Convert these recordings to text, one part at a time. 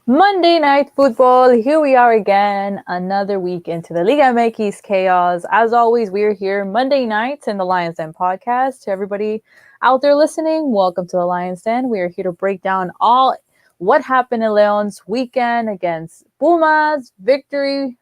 Monday Night Football. Here we are again, another week into the Liga MX chaos. As always, we are here Monday nights in the Lions Den podcast. To everybody out there listening, welcome to the Lions Den. We are here to break down all what happened in Leon's weekend against Pumas. Victory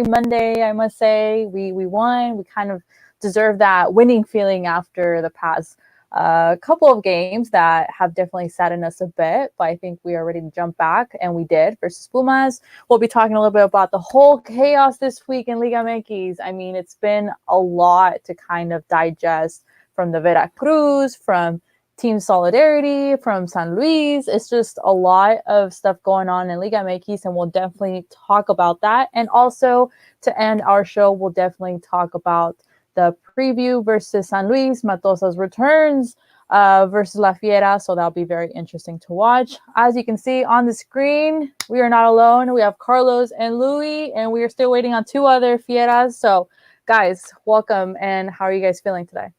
Monday, I must say. We won. We kind of deserve that winning feeling after the past a couple of games that have definitely saddened us a bit, but I think we are ready to jump back, and we did versus Pumas. We'll be talking a little bit about the whole chaos this week in Liga MX. I mean, it's been a lot to kind of digest from the Veracruz, from Team Solidarity, from San Luis. It's just a lot of stuff going on in Liga MX, and we'll definitely talk about that. And also, to end our show, we'll definitely talk about the preview versus San Luis, Matosas returns versus La Fiera, so that'll be very interesting to watch. As you can see on the screen, we are not alone. We have Carlos and Louis, and we are still waiting on two other Fieras. So, guys, welcome, and how are you guys feeling today?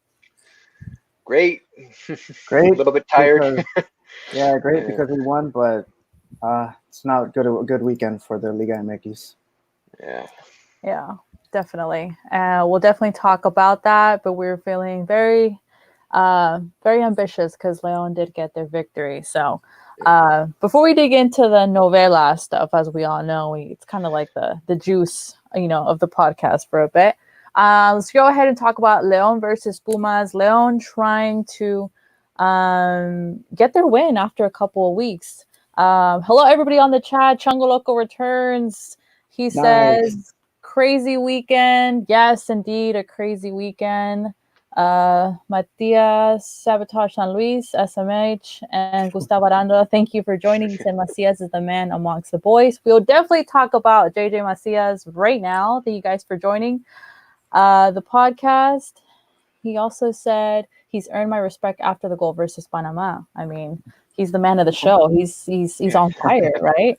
Great. Great. A little bit tired. Great because we won, but it's not a good weekend for the Liga MX. Yeah, definitely. We'll definitely talk about that, but we're feeling very ambitious because Leon did get their victory. So before we dig into the novela stuff, as we all know, it's kind of like the juice, of the podcast for a bit. Let's go ahead and talk about Leon versus Pumas. Leon trying to get their win after a couple of weeks. Hello, everybody on the chat. Chungo Loco returns. He says, crazy weekend. Yes, indeed, a crazy weekend. Matias, Sabotage San Luis, SMH, and Gustavo Aranda, thank you for joining. He said Macias is the man amongst the boys. We'll definitely talk about JJ Macias right now. Thank you guys for joining the podcast. He also said he's earned my respect after the goal versus Panama. I mean, he's the man of the show. He's on fire, right?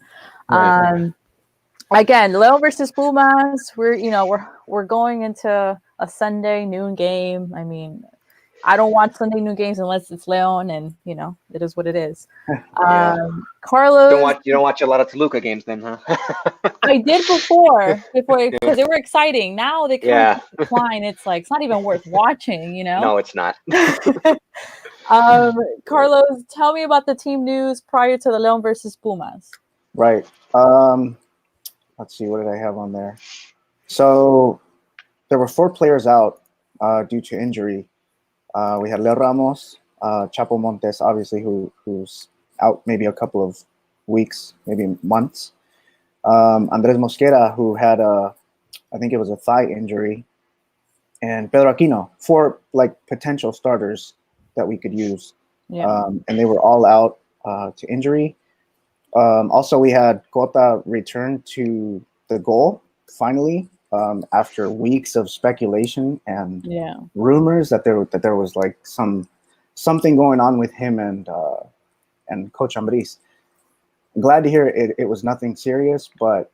Again, Leon versus Pumas. We're going into a Sunday noon game. I mean, I don't watch Sunday noon games unless it's Leon, and it is what it is. Carlos, you don't watch a lot of Toluca games, then, huh? I did before because they were exciting. Now they kind of decline. It's like it's not even worth watching. No, it's not. Carlos, tell me about the team news prior to the Leon versus Pumas. Right. Let's see, what did I have on there? So there were 4 players out due to injury. We had Leo Ramos, Chapo Montes, obviously, who's out maybe a couple of weeks, maybe months. Andres Mosquera, who had I think it was a thigh injury. And Pedro Aquino, 4 potential starters that we could use. Yeah. And they were all out to injury. Also, we had Cota return to the goal finally after weeks of speculation and rumors that there was something going on with him and Coach Ambriz. Glad to hear it was nothing serious, but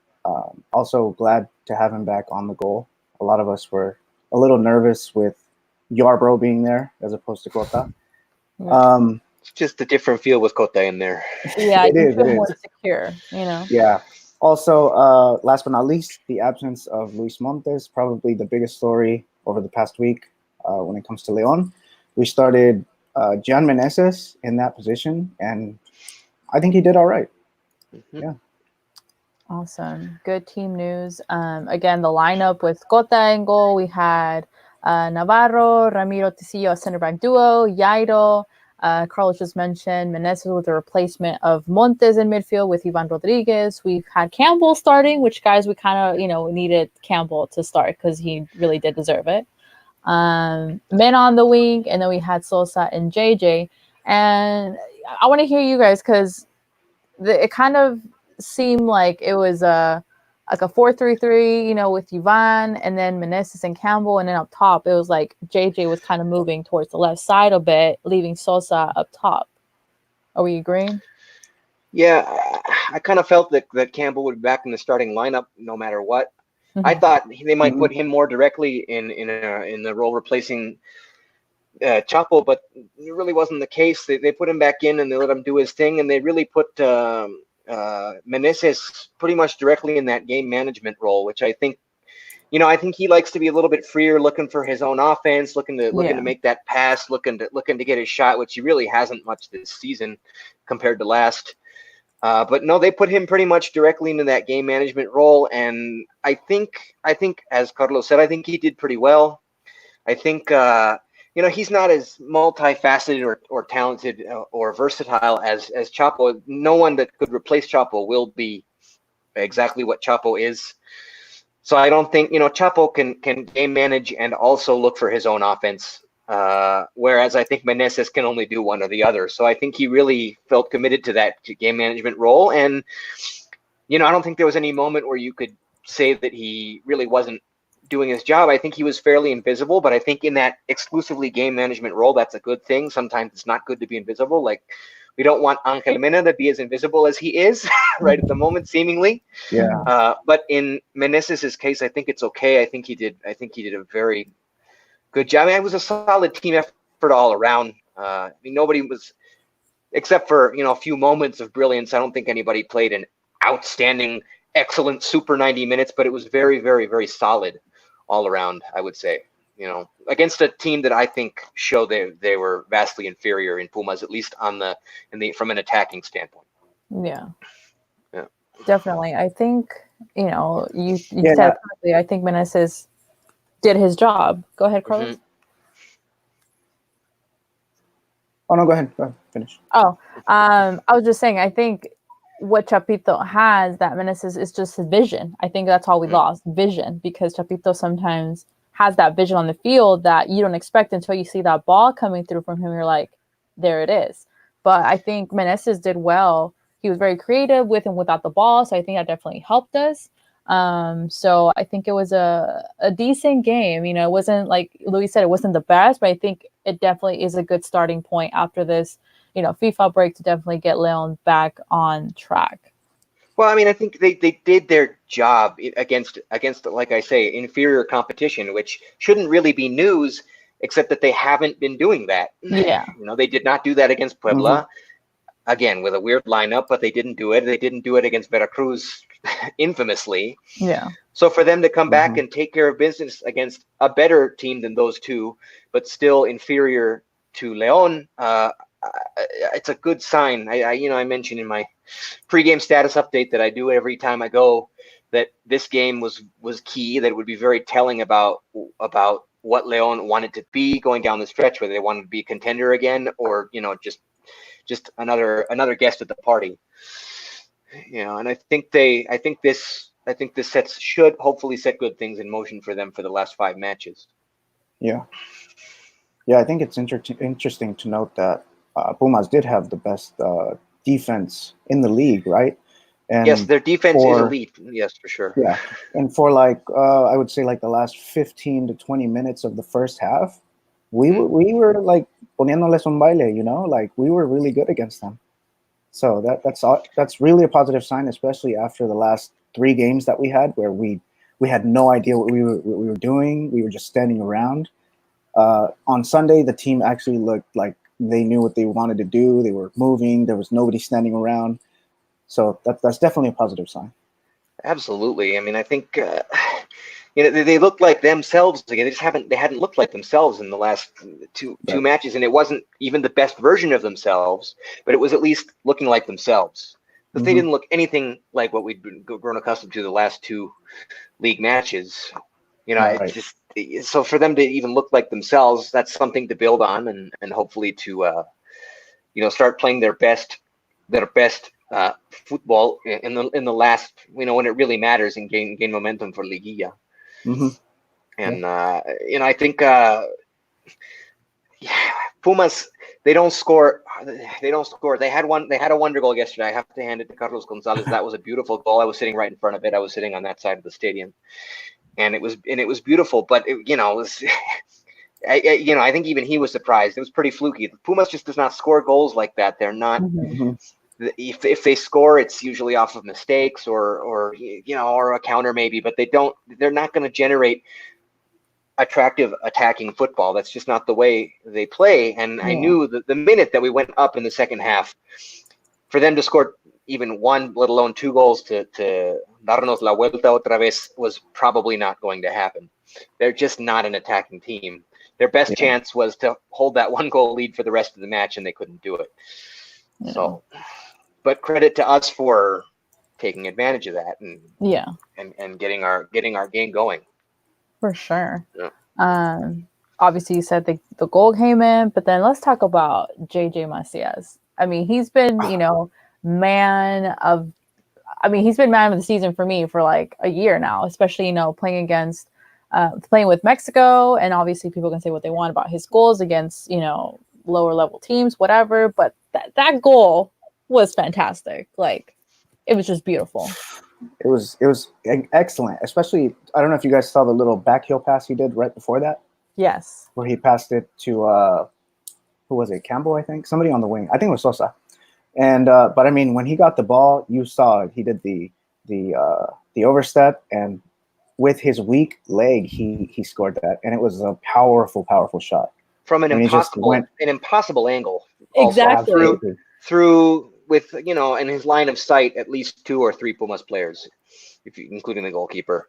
also glad to have him back on the goal. A lot of us were a little nervous with Yarbrough being there as opposed to Cota. It's just a different feel with Cota in there. Yeah, you feel more secure, Yeah. Also, last but not least, the absence of Luis Montes, probably the biggest story over the past week when it comes to Leon. We started Gian Meneses in that position, and I think he did all right. Mm-hmm. Yeah. Awesome. Good team news. Again, the lineup with Cota in goal. We had Navarro, Ramiro Tecillo, a center back duo, Jairo. Carlos just mentioned Meneses with the replacement of Montes in midfield with Ivan Rodriguez. We've had Campbell starting, which, guys, we kind of, needed Campbell to start because he really did deserve it. Men on the wing, and then we had Sosa and JJ. And I want to hear you guys because it kind of seemed like it was a 4-3-3, with Ivan and then Meneses and Campbell, and then up top it was like JJ was kind of moving towards the left side a bit, leaving Sosa up top. Are we agreeing? Yeah, I kind of felt that Campbell would be back in the starting lineup no matter what. Mm-hmm. I thought they might put him more directly in the role replacing Chapo, but it really wasn't the case. They put him back in and they let him do his thing, and they really put Meneses pretty much directly in that game management role, which I think, I think he likes to be a little bit freer, looking for his own offense, looking to make that pass, looking to get his shot, which he really hasn't much this season compared to last. But no, they put him pretty much directly into that game management role, and I think as Carlos said, I think he did pretty well. I think he's not as multifaceted or talented or versatile as Chapo. No one that could replace Chapo will be exactly what Chapo is. So I don't think Chapo can game manage and also look for his own offense. Whereas I think Meneses can only do one or the other. So I think he really felt committed to that game management role. And, I don't think there was any moment where you could say that he really wasn't doing his job. I think he was fairly invisible, but I think in that exclusively game management role, that's a good thing. Sometimes it's not good to be invisible. Like, we don't want Angel Mena to be as invisible as he is right at the moment, seemingly. Yeah. But in Meneses' case, I think it's okay. I think he did a very good job. I mean, it was a solid team effort all around. I mean, nobody was, except for a few moments of brilliance. I don't think anybody played an outstanding, excellent, super 90 minutes. But it was very, very, very solid all around, I would say. Against a team that I think showed they were vastly inferior in Pumas, at least from an attacking standpoint. Yeah. Definitely. I think you said correctly. I think Meneses did his job. Go ahead, Carlos. Mm-hmm. Oh no, go ahead. Finish. Oh, I was just saying. I think what Chapito has that Meneses is just his vision. I think that's all we lost, vision, because Chapito sometimes has that vision on the field that you don't expect until you see that ball coming through from him. You're like, there it is. But I think Meneses did well. He was very creative with and without the ball, so I think that definitely helped us. So I think it was a decent game. It wasn't, like Luis said, it wasn't the best, but I think it definitely is a good starting point after this, FIFA break to definitely get Leon back on track. Well, I mean, I think they did their job against, like I say, inferior competition, which shouldn't really be news, except that they haven't been doing that. Yeah. They did not do that against Puebla. Mm-hmm. Again, with a weird lineup, but they didn't do it. They didn't do it against Veracruz, infamously. Yeah. So for them to come back and take care of business against a better team than those two, but still inferior to Leon, it's a good sign. I mentioned in my pregame status update that I do every time I go that this game was key, that it would be very telling about what Leon wanted to be going down the stretch, whether they wanted to be a contender again or just another guest at the party. And I think this should hopefully set good things in motion for them for the last 5 matches. Yeah, I think it's interesting to note that Pumas did have the best defense in the league, right? And yes, their defense is elite. Yes, for sure. Yeah, and for I would say the last 15 to 20 minutes of the first half, we were like poniéndoles un baile, we were really good against them. So that's really a positive sign, especially after the last 3 games that we had, where we had no idea what we were doing. We were just standing around. On Sunday, the team actually looked like they knew what they wanted to do. They were moving. There was nobody standing around. So that's definitely a positive sign. Absolutely. I mean, I think they looked like themselves again. They hadn't looked like themselves in the last two matches, and it wasn't even the best version of themselves, but it was at least looking like themselves. But they didn't look anything like what we'd grown accustomed to the last 2 league matches. It's just, so for them to even look like themselves, that's something to build on, and hopefully to start playing their best football in the last, when it really matters and gain momentum for Liguilla. And I think Pumas, they don't score. They had a wonder goal yesterday. I have to hand it to Carlos Gonzalez. That was a beautiful goal. I was sitting right in front of it. I was sitting on that side of the stadium, and it was beautiful. But it was. I think even he was surprised. It was pretty fluky. Pumas just does not score goals like that. They're not. If they score, it's usually off of mistakes or a counter maybe. But they're not going to generate attractive attacking football. That's just not the way they play. And I knew that the minute that we went up in the second half, for them to score even one, let alone 2 goals to darnos la vuelta otra vez was probably not going to happen. They're just not an attacking team. Their best chance was to hold that 1 goal lead for the rest of the match, and they couldn't do it. Yeah. So, but credit to us for taking advantage of that and getting our game going. For sure. Yeah. Obviously you said the goal came in, but then let's talk about JJ Macias. I mean, he's been, man of the season for me for like a year now, especially, playing with Mexico. And obviously people can say what they want about his goals against, lower level teams, whatever. But that goal was fantastic. Like, it was just beautiful. It was excellent, especially, I don't know if you guys saw the little backheel pass he did right before that. Yes. Where he passed it to, who was it? Campbell, I think. Somebody on the wing. I think it was Sosa. And but I mean, when he got the ball, you saw it. He did the overstep, and with his weak leg, he scored that, and it was a powerful shot from an impossible angle. Exactly. Through with in his line of sight, at least 2 or 3 Pumas players, including the goalkeeper.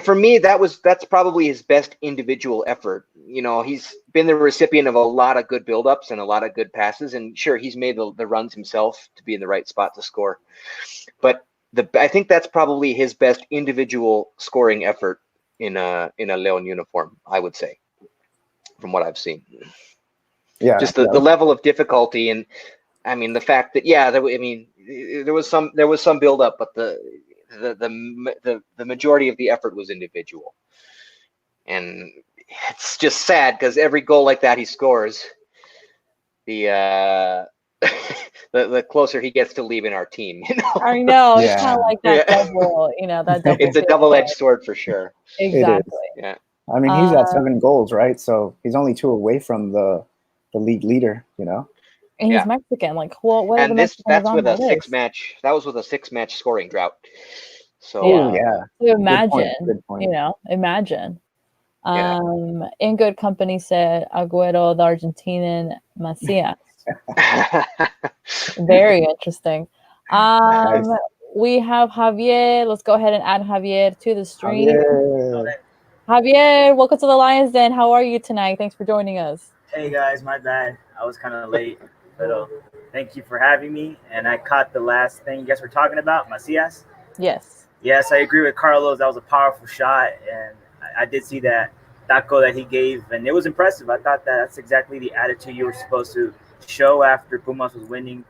For me, that's probably his best individual effort. He's been the recipient of a lot of good buildups and a lot of good passes, and sure, he's made the runs himself to be in the right spot to score. But I think that's probably his best individual scoring effort in a León uniform, I would say, from what I've seen. Yeah, just the level of difficulty, and I mean the fact that there was some buildup, but the majority of the effort was individual, and it's just sad because every goal like that he scores, the closer he gets to leaving our team. I know it's kind of like that double, that double. It's a double-edged sword for sure. Exactly. Yeah. I mean, he's at 7 goals, right? So he's only 2 away from the league leader. And he's Mexican. Like, well, what? And that's with a 6-match. That was with a 6-match scoring drought. So So imagine, good point. Imagine. In good company said Agüero, the Argentinian Macias. Very interesting. Nice. We have Javier. Let's go ahead and add Javier to the stream. Javier, welcome to the Lions Den. How are you tonight? Thanks for joining us. Hey guys, my bad. I was kind of late, but thank you for having me. And I caught the last thing you guys were talking about, Macias. Yes. Yes, I agree with Carlos. That was a powerful shot, and I did see that taco that he gave, and it was impressive. I thought that's exactly the attitude you were supposed to show after Pumas was winning,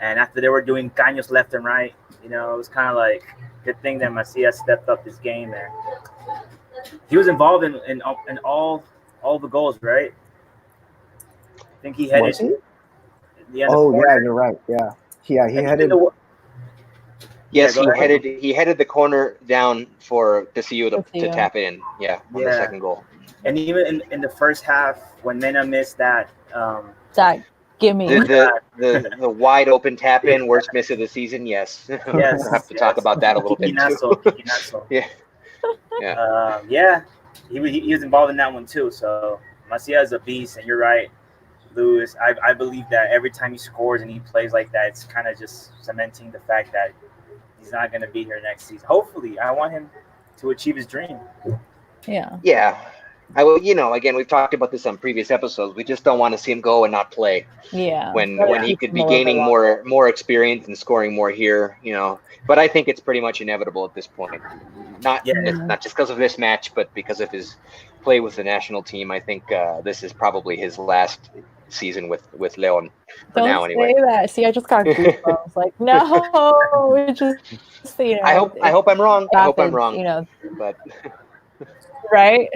and after they were doing caños left and right. It was kind of like good thing that Macias stepped up this game, and he was involved in all the goals, right? I think he headed. Yeah, you're right. Yeah, he headed. Yes, he headed the corner down for Tecillo to tap it in. Yeah, on the second goal. And even in the first half, when Mena missed that gimme the wide open tap in, worst miss of the season. Yes, we'll have to talk about that a little bit too. He was involved in that one too. So Macias is a beast, and you're right, Lewis. I believe that every time he scores and he plays like that, it's kind of just cementing the fact that he's not going to be here next season. Hopefully, I want him to achieve his dream. Yeah. Yeah. I will. Again, we've talked about this on previous episodes. We just don't want to see him go and not play. Yeah. When he could be gaining more experience and scoring more here. But I think it's pretty much inevitable at this point. Not just because of this match, but because of his play with the national team. I think this is probably his last season with León for now. Anyway. Don't say that. See, I just got goosebumps. Like, no, just I hope I'm wrong. I hope I'm wrong. But right.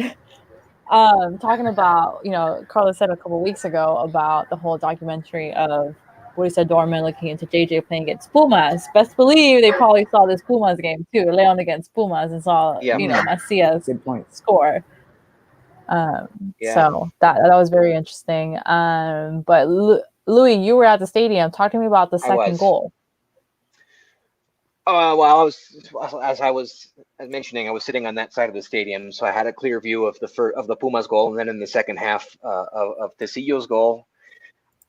Talking about, Carlos said a couple of weeks ago about the whole documentary of what he said, Dorman looking into JJ playing against Pumas. Best believe they probably saw this Pumas game too, León against Pumas, and saw Macias score. So that was very interesting. But Louis, you were at the stadium. Talk to me about the second goal. Well, as I was mentioning, I was sitting on that side of the stadium, so I had a clear view of the Pumas goal, and then in the second half of Tecillo's goal,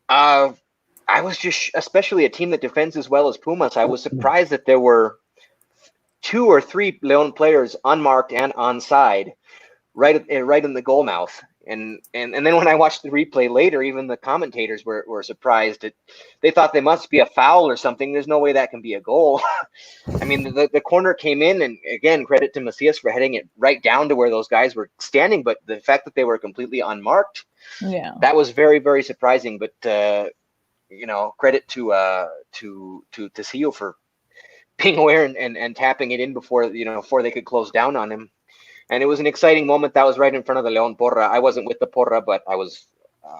I I was just, especially a team that defends as well as Pumas, I was surprised that there were 2 or 3 Leon players unmarked and onside right in the goal mouth. And then when I watched the replay later, even the commentators were surprised. They thought they must be a foul or something. There's no way that can be a goal. I mean, the corner came in, and again, credit to Macias for heading it right down to where those guys were standing. But the fact that they were completely unmarked, that was very, very surprising. But credit to Tecillo for being aware and tapping it in before they could close down on him. And it was an exciting moment. That was right in front of the Leon Porra. I wasn't with the Porra, but I was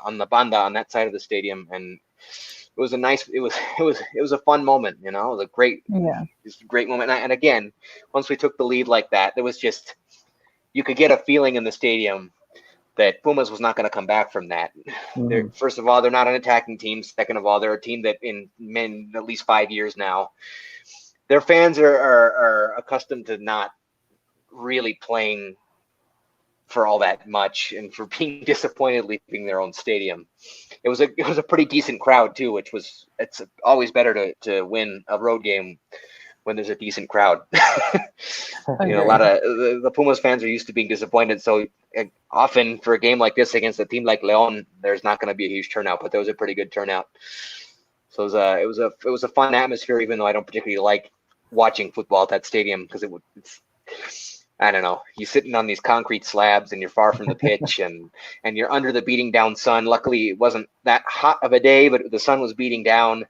on the banda on that side of the stadium, and it was a fun moment. It was a great moment. And again, once we took the lead like that, there was just, you could get a feeling in the stadium that Pumas was not going to come back from that. First of all, they're not an attacking team. Second of all, they're a team that in at least 5 years now, their fans are accustomed to not really playing for all that much, and for being disappointed leaving their own stadium. It was a pretty decent crowd too, it's always better to win a road game when there's a decent crowd. A lot of the Pumas fans are used to being disappointed, so often for a game like this against a team like Leon, there's not going to be a huge turnout, but there was a pretty good turnout. So it was a fun atmosphere, even though I don't particularly like watching football at that stadium, because it's I don't know. You're sitting on these concrete slabs and you're far from the pitch, and you're under the beating down sun. Luckily, it wasn't that hot of a day, but the sun was beating down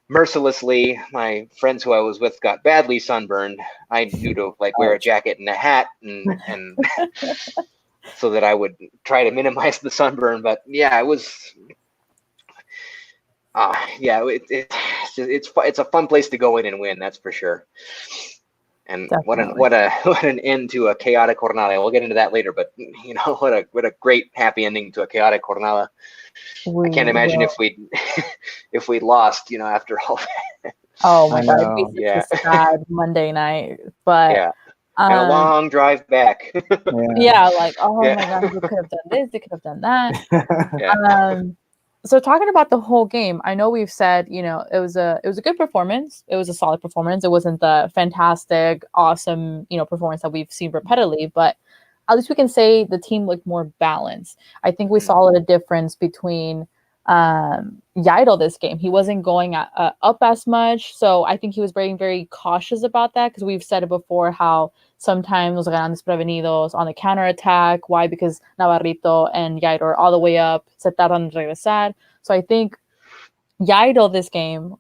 mercilessly. My friends who I was with got badly sunburned. I knew to wear a jacket and a hat, and so that I would try to minimize the sunburn. But yeah, it was. It's a fun place to go in and win. That's for sure. And Definitely. what an end to a chaotic jornada. We'll get into that later, but what a great happy ending to a chaotic jornada. I can't imagine if we'd lost, after all that. Oh my God, it'd be such a sad Monday night. But and a long drive back. My God, they could have done this, they could have done that. So talking about the whole game, I know we've said, it was a good performance. It was a solid performance. It wasn't the fantastic, awesome, performance that we've seen repeatedly, but at least we can say the team looked more balanced. I think we saw a difference between Jairo this game. He wasn't going up as much, so I think he was very, very cautious about that, because we've said it before how sometimes los ganan desprevenidos on the counterattack. Why? Because Navarrito and Jairo are all the way up, se tardan en regresar. So I think Jairo this game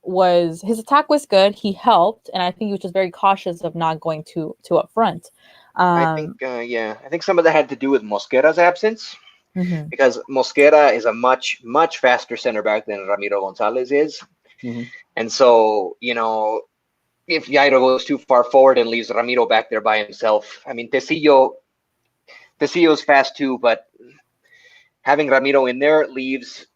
his attack was good. He helped, and I think he was just very cautious of not going too up front. I think some of that had to do with Mosquera's absence. Because Mosquera is a much, much faster center back than Ramiro Gonzalez is. And so, if Jairo goes too far forward and leaves Ramiro back there by himself, I mean, Tecillo's fast too, but having Ramiro in there leaves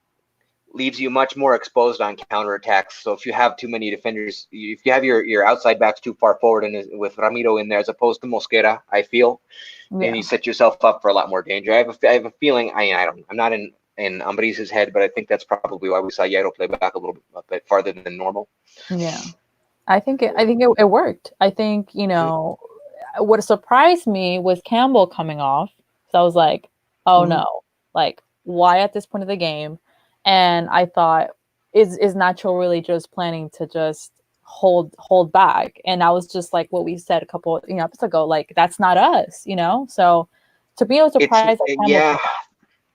you much more exposed on counterattacks. So if you have too many defenders, if you have your outside backs too far forward and with Ramiro in there as opposed to Mosquera, I feel, then you set yourself up for a lot more danger. I have a feeling. I'm not in Ambriz's head, but I think that's probably why we saw Jairo play back a bit farther than normal. Yeah, I think it worked. I think what surprised me was Campbell coming off. So I was like, oh no, why at this point of the game? And I thought, is Nacho really just planning to just hold back? And I was just like what we said a couple episodes ago, that's not us, So to be surprised,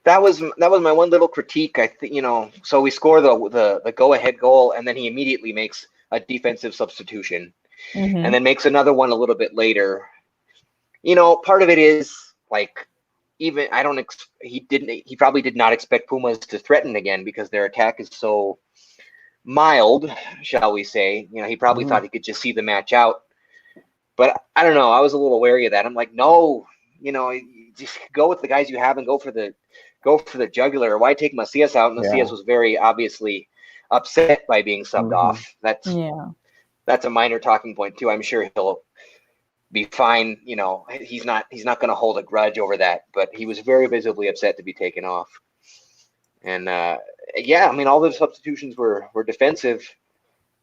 that was my one little critique. I think so we score the go ahead goal, and then he immediately makes a defensive substitution, and then makes another one a little bit later. Part of it is he probably did not expect Pumas to threaten again, because their attack is so mild, shall we say. He probably thought he could just see the match out. But I don't know. I was a little wary of that. I'm like, no, just go with the guys you have and go for the jugular. Why take Macias out? Macias was very obviously upset by being subbed off. That's a minor talking point too. I'm sure he'll be fine. He's not going to hold a grudge over that, but he was very visibly upset to be taken off. And yeah, I mean, all the substitutions were defensive.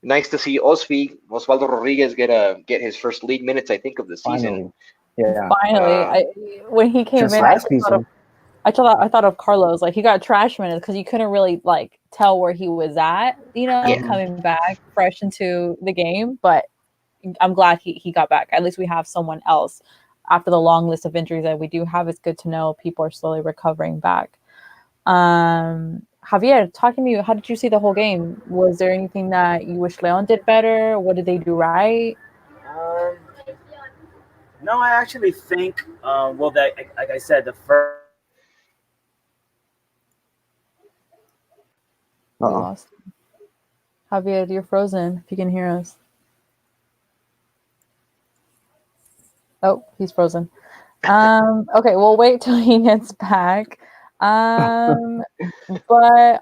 Nice to see Osvaldo Rodriguez get his first league minutes, I think, of the season. Finally. When he came in, last season. I thought of Carlos. Like, he got trash minutes because you couldn't really like tell where he was at, coming back fresh into the game. But I'm glad he got back. At least we have someone else after the long list of injuries that we do have. It's good to know people are slowly recovering back. Javier, talk to me. How did you see the whole game? Was there anything that you wish Leon did better? What did they do right? No, I actually think, that, like I said, the first. We lost him. Javier, you're frozen. If you can hear us. Oh, he's frozen. Okay, we'll wait till he gets back. But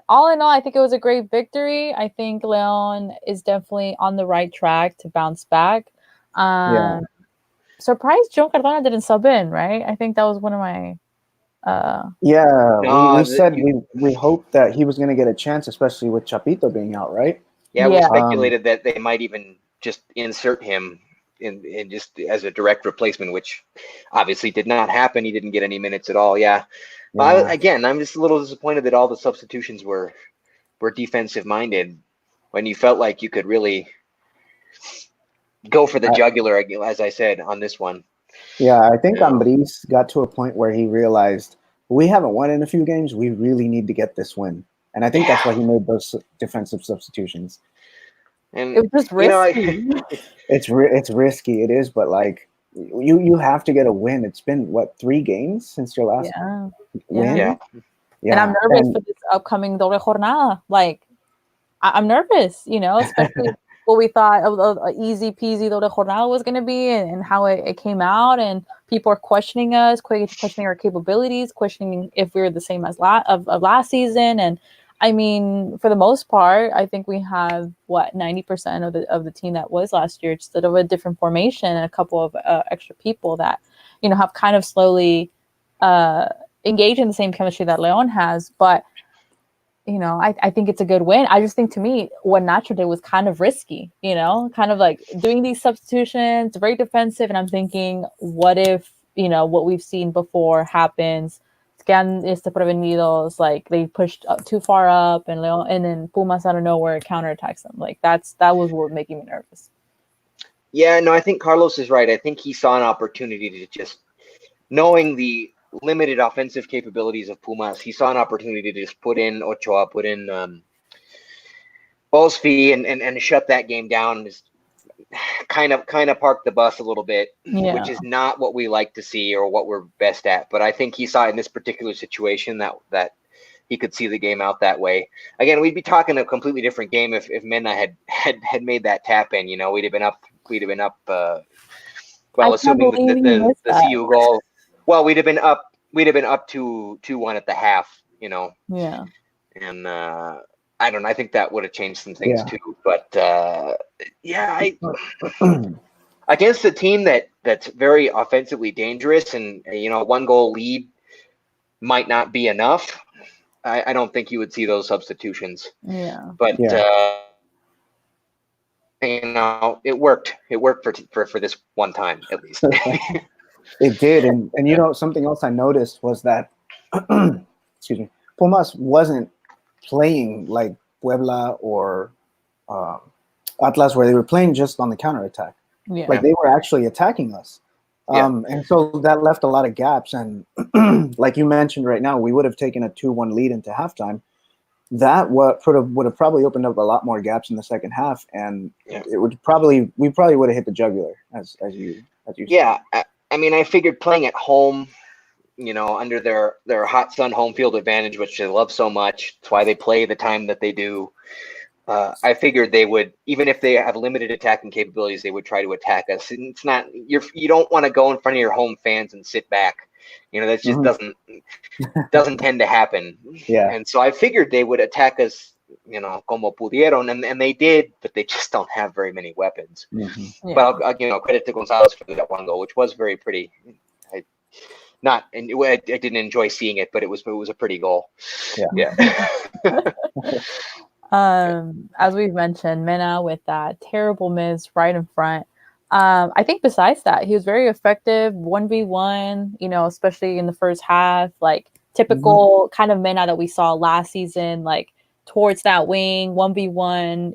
all in all, I think it was a great victory. I think Leon is definitely on the right track to bounce back. Surprised John Cardona didn't sub in, right? I think that was one of my we said we hoped that he was going to get a chance, especially with Chapito being out, right? Yeah, we speculated that they might even just insert him in just as a direct replacement, which obviously did not happen. He didn't get any minutes at all. But again, I'm just a little disappointed that all the substitutions were defensive minded when you felt like you could really go for the jugular, as I said, on this one. Yeah, I think Ambris got to a point where he realized we haven't won in a few games. We really need to get this win. And I think that's why he made those defensive substitutions. And it was just risky. It's risky. It is, but like you have to get a win. It's been 3 games since your last win? Yeah. And I'm nervous for this upcoming doble jornada. Like, I'm nervous, especially what we thought of easy peasy doble jornada was going to be and how it came out. And people are questioning us, questioning our capabilities, questioning if we were the same as last season. And I mean, for the most part, I think we have 90% of the team that was last year, just of a different formation and a couple of extra people that, have kind of slowly engaged in the same chemistry that Leon has. But I think it's a good win. I just think, to me, what Nacho did was kind of risky, kind of like doing these substitutions, very defensive. And I'm thinking, what if, what we've seen before happens? Quedan desprevenidos, like they pushed up too far up, and Leon, and then Pumas out of nowhere counterattacks them. Like that was what was making me nervous. Yeah, no, I think Carlos is right. I think he saw an opportunity to just, knowing the limited offensive capabilities of Pumas, he saw an opportunity to just put in Ochoa, put in Osfi, and shut that game down. Just kind of park the bus a little bit, which is not what we like to see or what we're best at. But I think he saw in this particular situation that he could see the game out that way. Again, we'd be talking a completely different game if Mena had made that tap in. We'd have been up. Assuming the CU goal. Well, we'd have been up 2-1 at the half. Yeah. And I don't know. I think that would have changed some things too. But against a team that's very offensively dangerous, and 1-goal lead might not be enough. I don't think you would see those substitutions. Yeah. But it worked. It worked for this one time at least. It did, and something else I noticed was that excuse me, Pumas wasn't playing like Puebla or Atlas, where they were playing just on the counterattack. Yeah. Like they were actually attacking us. And so that left a lot of gaps. And like you mentioned right now, we would have taken a 2-1 lead into halftime. That would have probably opened up a lot more gaps in the second half, and we probably would have hit the jugular as you said. I mean, I figured playing at home, under their hot sun home field advantage, which they love so much. It's why they play the time that they do. I figured they would, even if they have limited attacking capabilities, they would try to attack us. And it's not, you don't want to go in front of your home fans and sit back. That just doesn't tend to happen. Yeah. And so I figured they would attack us, como pudieron, and they did, but they just don't have very many weapons. Mm-hmm. But credit to Gonzalez for that 1 goal, which was very pretty. I didn't enjoy seeing it, but it was a pretty goal. Yeah. As we've mentioned, Mena with that terrible miss right in front. I think besides that, he was very effective 1v1, especially in the first half, like typical kind of Mena that we saw last season, like towards that wing, 1v1,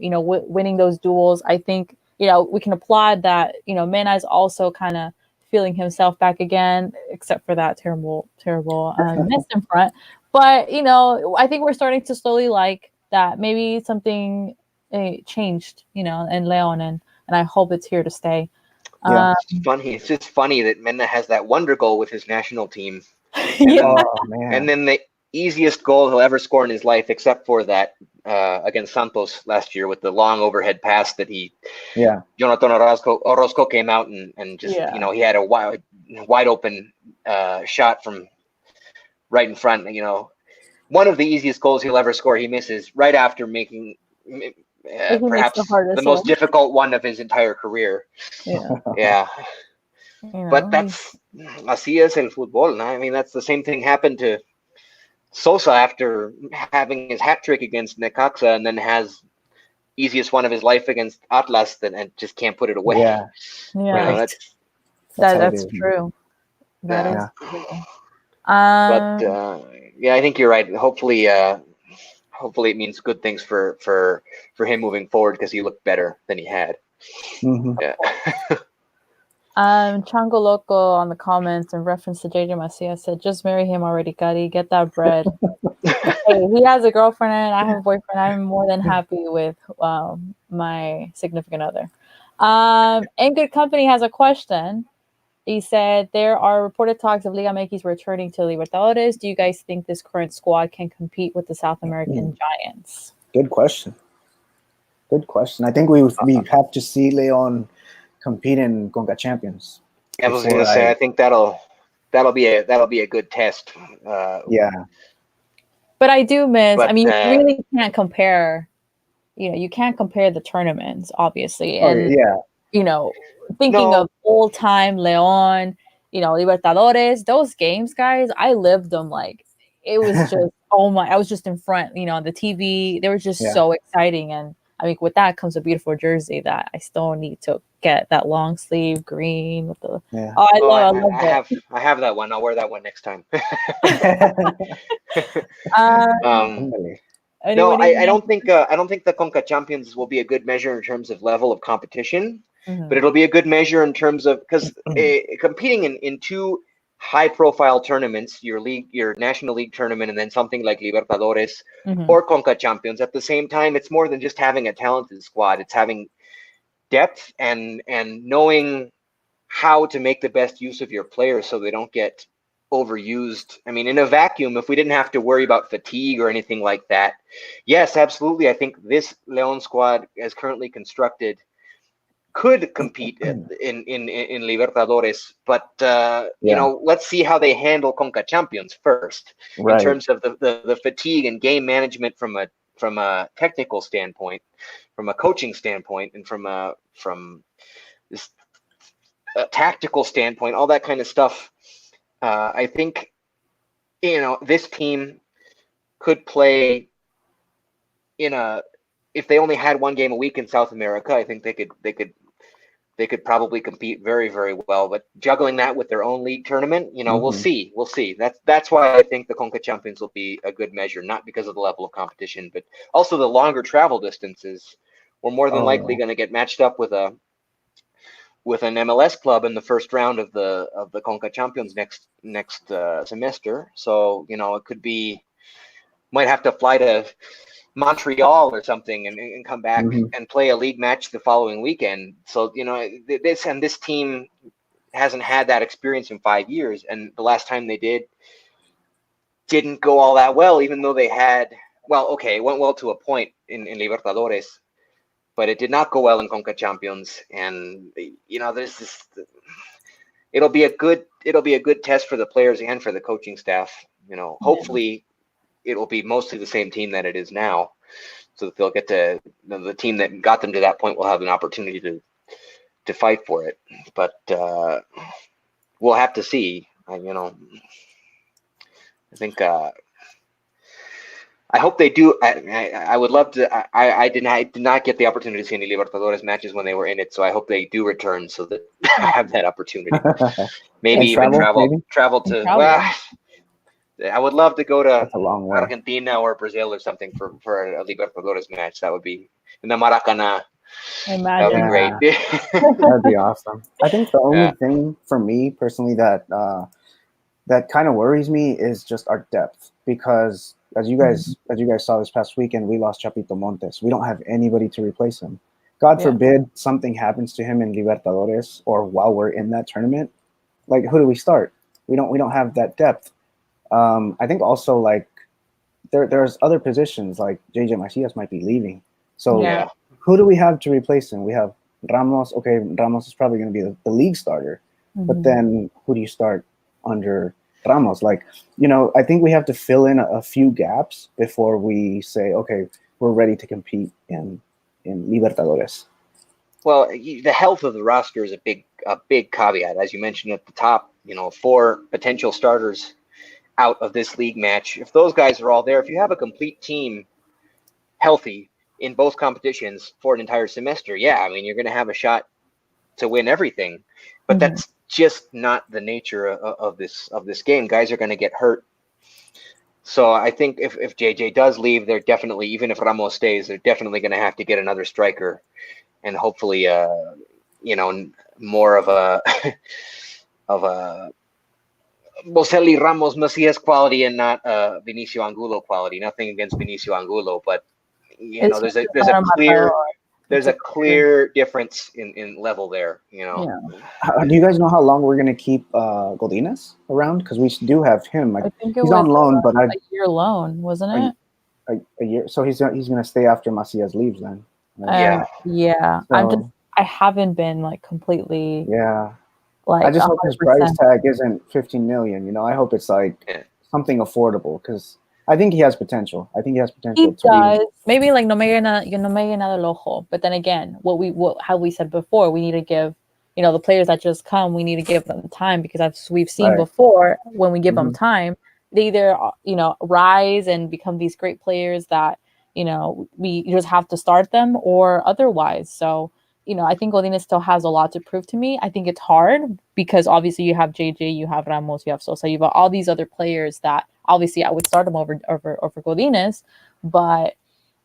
winning those duels. I think, we can applaud that, Mena is also kind of feeling himself back again, except for that terrible miss in front. But, I think we're starting to slowly like that maybe something changed, in Leon, and I hope it's here to stay. Yeah. It's just funny that Mena has that wonder goal with his national team. And then the easiest goal he'll ever score in his life, except for that against Santos last year with the long overhead pass that Jonathan Orozco came out and just, he had a wide open shot from right in front. One of the easiest goals he'll ever score, he misses right after making perhaps the most difficult one of his entire career. Yeah. But that's así es el fútbol. ¿No? I mean, that's the same thing happened to Sosa after having his hat trick against Necaxa, and then has easiest one of his life against Atlas and just can't put it away. That's true. That is true. But I think you're right. Hopefully it means good things for him moving forward, because he looked better than he had. Yeah. Chango Loco on the comments in reference to JJ Macia said, "Just marry him already, Cuddy. Get that bread." Hey, he has a girlfriend and I have a boyfriend. I'm more than happy with my significant other. In Good Company has a question. He said, there are reported talks of Liga MX returning to Libertadores. Do you guys think this current squad can compete with the South American giants? Good question. I think we have to see Leon compete in Conca Champions. I was going to say, I think that'll be a good test. But I do miss. You really can't compare. You can't compare the tournaments, obviously, and thinking of old time Leon, Libertadores, those games, guys, I lived them like it was just I was just in front, on the TV. They were just so exciting, and with that comes a beautiful jersey that I still need to get, that long sleeve green with the. I have that one. I'll wear that one next time. No, I don't think the Conca Champions will be a good measure in terms of level of competition, but it'll be a good measure in terms of, because competing in two high-profile tournaments, your National League tournament, and then something like Libertadores or Conca Champions at the same time, it's more than just having a talented squad. It's having depth and knowing how to make the best use of your players so they don't get overused. In a vacuum, if we didn't have to worry about fatigue or anything like that, yes, absolutely. I think this Leon squad, as currently constructed, could compete in Libertadores, but let's see how they handle Conca Champions first, in terms of the fatigue and game management from a technical standpoint, from a coaching standpoint, and from this tactical standpoint, all that kind of stuff. I think this team could play if they only had one game a week in South America, I think they could probably compete very, very well. But juggling that with their own league tournament, we'll see. That's why I think the Conca Champions will be a good measure, not because of the level of competition, but also the longer travel distances. We're more than likely going to get matched up with an MLS club in the first round of the Conca Champions next semester. So it could be, might have to fly to Montreal or something and come back and play a league match the following weekend. So this team hasn't had that experience in 5 years, and the last time they didn't go all that well, even though they had it went well to a point in Libertadores, but it did not go well in Conca Champions. And there's this, it'll be a good test for the players and for the coaching staff. Hopefully it will be mostly the same team that it is now, so that they'll get to the team that got them to that point will have an opportunity to fight for it. But we'll have to see. I think I hope they do. I would love to. I did not get the opportunity to see any Libertadores matches when they were in it, so I hope they do return so that I have that opportunity. Maybe even travel to. Well, I would love to go to Argentina or Brazil or something for a Libertadores match. That would be in the Maracanã. That would be great. That'd be awesome. I think the only thing for me personally that kind of worries me is just our depth, because as you guys saw this past weekend, we lost Chapito Montes. We don't have anybody to replace him. God forbid something happens to him in Libertadores or while we're in that tournament. Like, who do we start? We don't have that depth. I think also, like, there's other positions, like JJ Macias might be leaving. So who do we have to replace him? We have Ramos. Okay, Ramos is probably going to be the league starter. But then who do you start under Ramos? Like, I think we have to fill in a few gaps before we say, okay, we're ready to compete in Libertadores. Well, the health of the roster is a big caveat. As you mentioned at the top, 4 potential starters out of this league match. If those guys are all there, if you have a complete team healthy in both competitions for an entire semester, you're going to have a shot to win everything. But that's just not the nature of this game. Guys are going to get hurt. So I think if JJ does leave, they're definitely, even if Ramos stays, they're definitely going to have to get another striker, and hopefully, more of a Boselli, Ramos, Macias quality, and not Vinicio Angulo quality. Nothing against Vinicio Angulo, but there's a clear difference in level there. Do you guys know how long we're gonna keep Godinez around? Because we do have him. I think he's on loan, but a year loan, wasn't it? A year. So he's gonna stay after Macias leaves then. Right? So, I haven't been like completely. Like, I just hope his price tag isn't 15 million. I hope it's like something affordable, because I think he has potential. He does. Maybe like no me llena del ojo. But then again, how we said before, we need to give, the players that just come, we need to give them time, because we've seen before, when we give them time, they either rise and become these great players that we just have to start them, or otherwise. So I think Godinez still has a lot to prove to me. I think it's hard because obviously you have JJ, you have Ramos, you have Sosa, you have all these other players that obviously I would start them over Godinez. But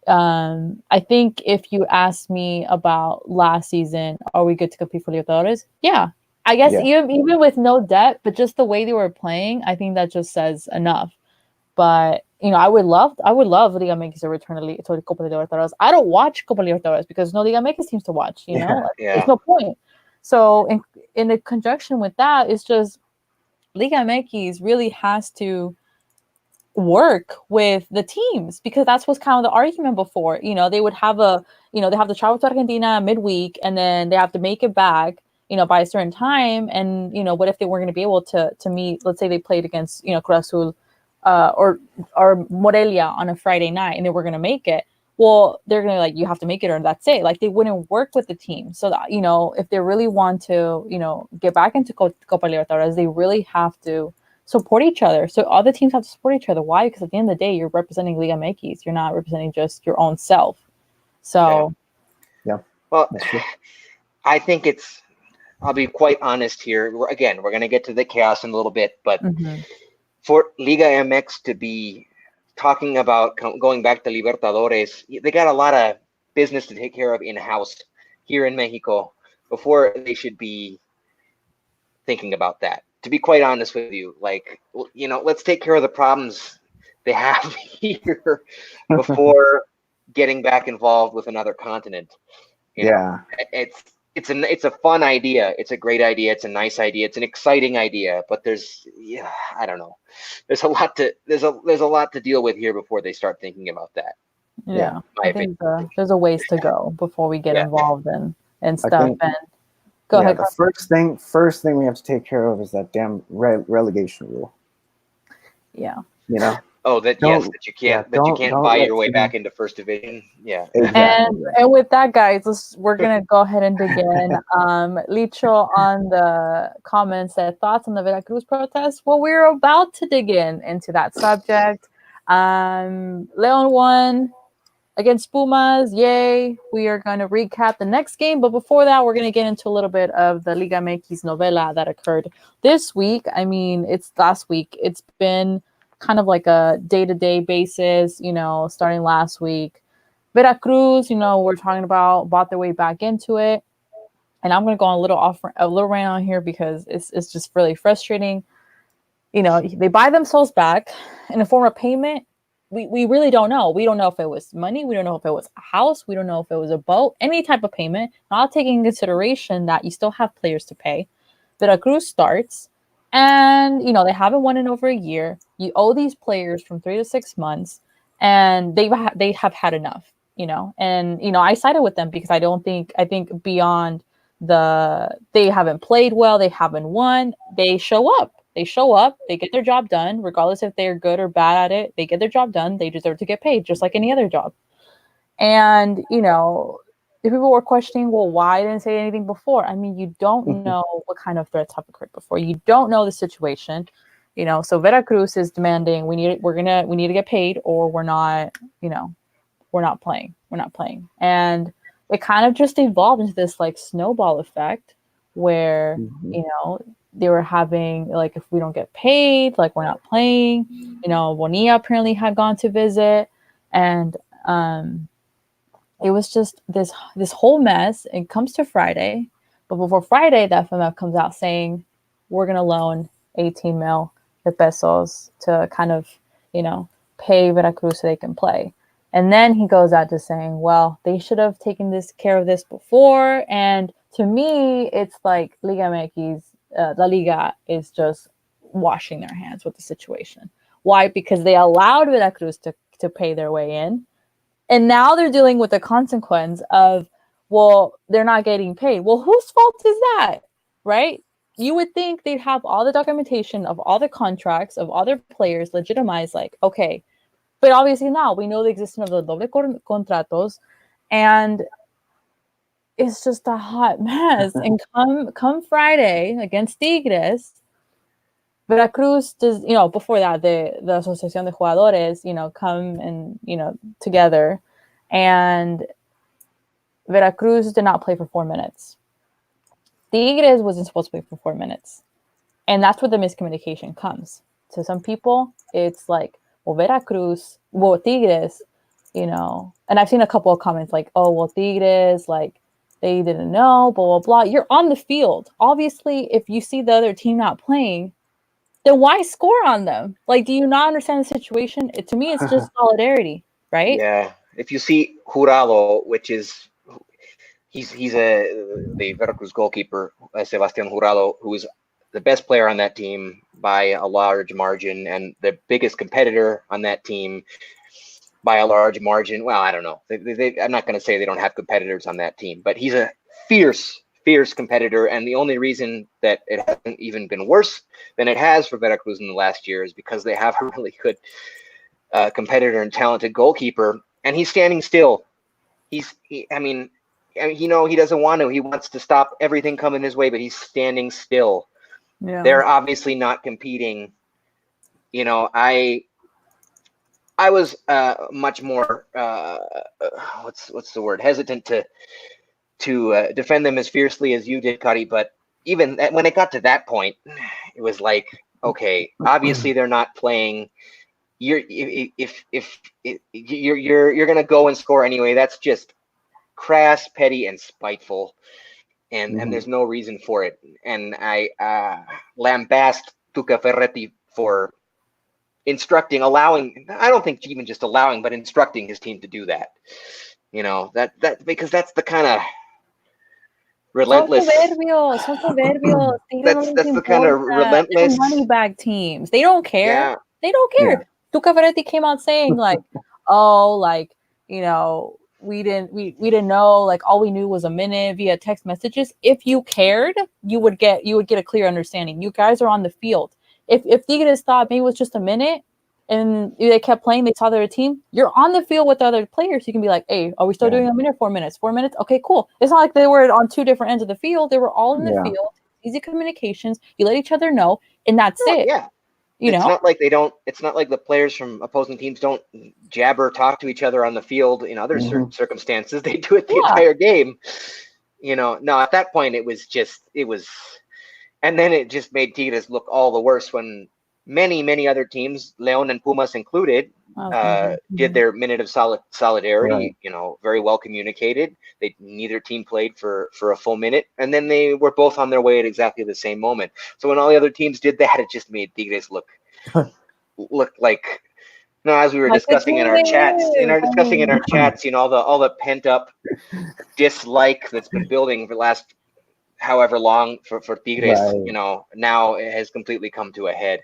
I think if you ask me about last season, are we good to compete for Libertadores? Yeah. I guess even with no debt, but just the way they were playing, I think that just says enough. But I would love Liga MX to return to Copa Libertadores. I don't watch Copa Libertadores because no Liga MX teams to watch. There's no point. So in the conjunction with that, it's just Liga MX really has to work with the teams, because that's what's kind of the argument before. They would have they have to travel to Argentina midweek, and then they have to make it back by a certain time. And what if they weren't going to be able to meet? Let's say they played against Cruz Azul or Morelia on a Friday night, and they were going to make it. Well, they're going to you have to make it, or that's it. Like, they wouldn't work with the team. So that, if they really want to, get back into Copa Libertadores, they really have to support each other. So all the teams have to support each other. Why? Because at the end of the day, you're representing Liga MX. You're not representing just your own self. So, Well, I think I'll be quite honest here. We're going to get to the chaos in a little bit, but for Liga MX to be talking about going back to Libertadores, they got a lot of business to take care of in-house here in Mexico before they should be thinking about that. To be quite honest with you, let's take care of the problems they have here before getting back involved with another continent. It's a fun idea. It's a great idea. It's a nice idea. It's an exciting idea. But I don't know. There's a lot to deal with here before they start thinking about that. Yeah, I think there's a ways to go before we get involved in stuff. Go ahead. The first thing we have to take care of is that damn relegation rule. Yeah. Oh, that Don't- that you can't don't buy let your way Team- back into first division. Yeah. Exactly. And with that, guys, we're gonna go ahead and dig in. Licho on the comments said thoughts on the Veracruz protest. Well, we're about to dig into that subject. Leon won against Pumas. Yay! We are going to recap the next game, but before that, we're going to get into a little bit of the Liga MX novela that occurred this week. I mean, it's last week. It's been kind of like a day-to-day basis, starting last week. Veracruz, we're talking about bought their way back into it. And I'm going to go on a little rant on here because it's just really frustrating. They buy themselves back in a form of payment. We really don't know. We don't know if it was money. We don't know if it was a house. We don't know if it was a boat, any type of payment, not taking into consideration that you still have players to pay. Veracruz starts and, they haven't won in over a year. You owe these players from 3 to 6 months and they have had enough, and, I sided with them because I think beyond they haven't played well, they haven't won, they show up. They get their job done, regardless if they're good or bad at it. They get their job done. They deserve to get paid just like any other job. And, if people were questioning, well, why didn't say anything before? I mean, you don't know what kind of threats have occurred before. You don't know the situation, so Veracruz is demanding we need to get paid or we're not playing. We're not playing. And it kind of just evolved into this like snowball effect where, they were having like, if we don't get paid, like we're not playing. Bonilla apparently had gone to visit, and it was just this whole mess. It comes to Friday, but before Friday, the FMF comes out saying we're gonna loan 18 mil pesos to kind of pay Veracruz so they can play. And then he goes out to saying, well, they should have taken care of this before. And to me, it's like Liga MX, La Liga is just washing their hands with the situation. Why? Because they allowed Veracruz to pay their way in. And now they're dealing with the consequence of, well, they're not getting paid. Well, whose fault is that? Right? You would think they'd have all the documentation of all the contracts of all their players legitimized, like, okay. But obviously now we know the existence of the doble contratos, and it's just a hot mess. And come Friday against Tigres, Veracruz does, before that, the Asociación de Jugadores, come and, together. And Veracruz did not play for 4 minutes. Tigres wasn't supposed to play for 4 minutes. And that's where the miscommunication comes. To some people, it's like, well, Tigres, and I've seen a couple of comments like, oh, well, Tigres, like, they didn't know, blah, blah, blah. You're on the field. Obviously, if you see the other team not playing, then why score on them? Like, do you not understand the situation? To me, it's just solidarity, right? Yeah. If you see Jurado, which is he's the Veracruz goalkeeper, Sebastián Jurado, who is the best player on that team by a large margin and the biggest competitor on that team by a large margin. Well, I don't know. I'm not going to say they don't have competitors on that team, but he's a fierce competitor. And the only reason that it hasn't even been worse than it has for Veracruz in the last year is because they have a really good competitor and talented goalkeeper. And he's standing still. He doesn't want to. He wants to stop everything coming his way, but he's standing still. Yeah. They're obviously not competing. I was much more what's the word, hesitant to defend them as fiercely as you did, Cuddy. But even when it got to that point, it was like, okay, obviously they're not playing. If you're gonna go and score anyway, that's just crass, petty, and spiteful, and there's no reason for it. And I lambast Tuca Ferretti for allowing, I don't think even just allowing, but instructing his team to do that. That because that's the kind of relentless. Son soberbios. That's the kind of relentless money bag teams. They don't care. Yeah. They don't care. Yeah. Tuca Ferretti came out saying like, oh, like, we didn't know, like all we knew was a minute via text messages. If you cared, you would get a clear understanding. You guys are on the field. If Tigres thought maybe it was just a minute, and they kept playing, they saw their team, you're on the field with the other players. You can be like, hey, are we still doing a minute? 4 minutes? 4 minutes? Okay, cool. It's not like they were on two different ends of the field. They were all in the field. Easy communications. You let each other know, and that's it. Yeah. It's not like it's not like the players from opposing teams don't jabber, talk to each other on the field in other circumstances. They do it the entire game. No, at that point it was, and then it just made Tigres look all the worse when many other teams, León and Pumas included, did their minute of solidarity. Right. Very well communicated. Neither team played for a full minute, and then they were both on their way at exactly the same moment. So when all the other teams did that, it just made Tigres look like. As we were discussing in our chats, all the pent up dislike that's been building for the last however long for Tigres, right. Now it has completely come to a head.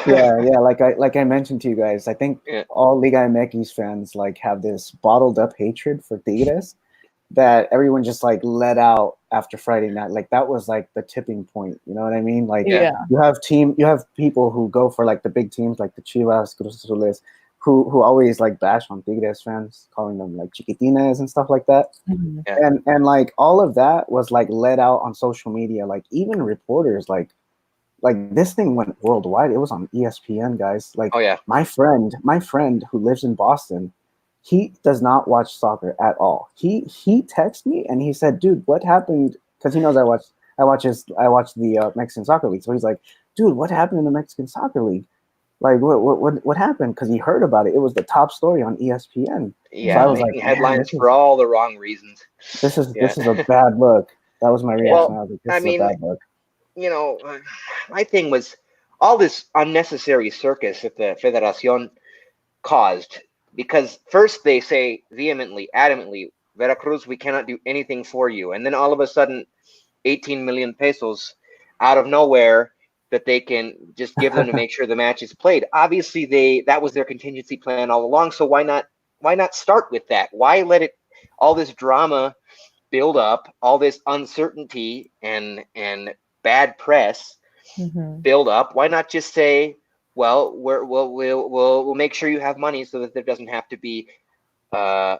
yeah. Like I mentioned to you guys, I think all Liga MX fans have this bottled up hatred for Tigres that everyone just let out after Friday night. That was the tipping point. You know what I mean? You have people who go for the big teams like the Chivas, Cruz Azules, who always bash on Tigres fans, calling them chiquitines and stuff like that. Mm-hmm. And all of that was let out on social media. Even reporters this thing went worldwide. It was on ESPN, guys. My friend who lives in Boston, he does not watch soccer at all. He texted me and he said, "Dude, what happened?" Because he knows I watch the Mexican Soccer League. So he's like, "Dude, what happened in the Mexican Soccer League? What happened?" Because he heard about it. It was the top story on ESPN. Yeah, so I was making headlines for all the wrong reasons. This is a bad look. That was my reaction. I was like, this is a bad look. My thing was all this unnecessary circus that the Federación caused, because first they say vehemently, adamantly, Veracruz, we cannot do anything for you. And then all of a sudden, 18 million pesos out of nowhere that they can just give them to make sure the match is played. Obviously, that was their contingency plan all along. So why not start with that? Why let all this drama build up, all this uncertainty and bad press build up? Why not just say, well, we'll make sure you have money so that there doesn't have to be a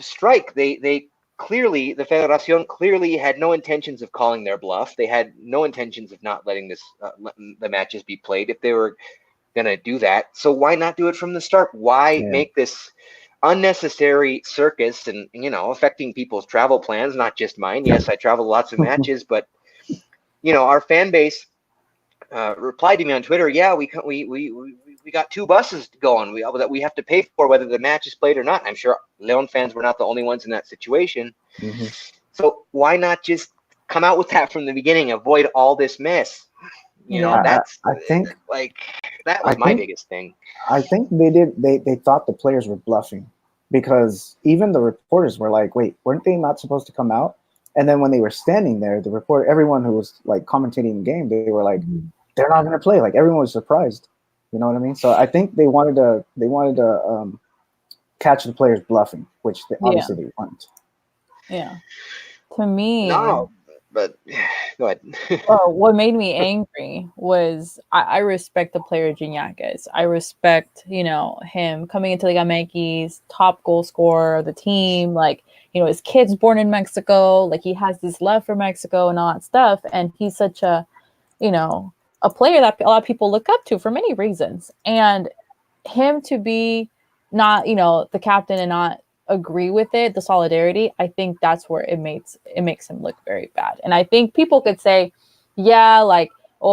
strike. They clearly, the Federación clearly had no intentions of calling their bluff. They had no intentions of not letting the matches be played if they were going to do that. So why not do it from the start? Why make this unnecessary circus and affecting people's travel plans? Not just mine. Yes, I travel lots of matches, but our fan base replied to me on Twitter. Yeah, we got 2 buses going that we have to pay for whether the match is played or not. I'm sure León fans were not the only ones in that situation. Mm-hmm. So why not just come out with that from the beginning? Avoid all this mess. I think that was my biggest thing. I think they thought the players were bluffing, because even the reporters were like, wait, weren't they not supposed to come out? And then when they were standing there, everyone who was commentating the game, they were like, they're not going to play. Everyone was surprised. You know what I mean? So I think they wanted to catch the players bluffing, which obviously they weren't. Yeah. To me, no, but go ahead. What made me angry was I respect the player Gignac. I respect him coming into Liga MX, top goal scorer of the team. His kid's born in Mexico. He has this love for Mexico and all that stuff. And he's such a player that a lot of people look up to for many reasons. And him to be not, the captain and not agree with it, the solidarity, I think that's where it makes him look very bad. And I think people could say, yeah,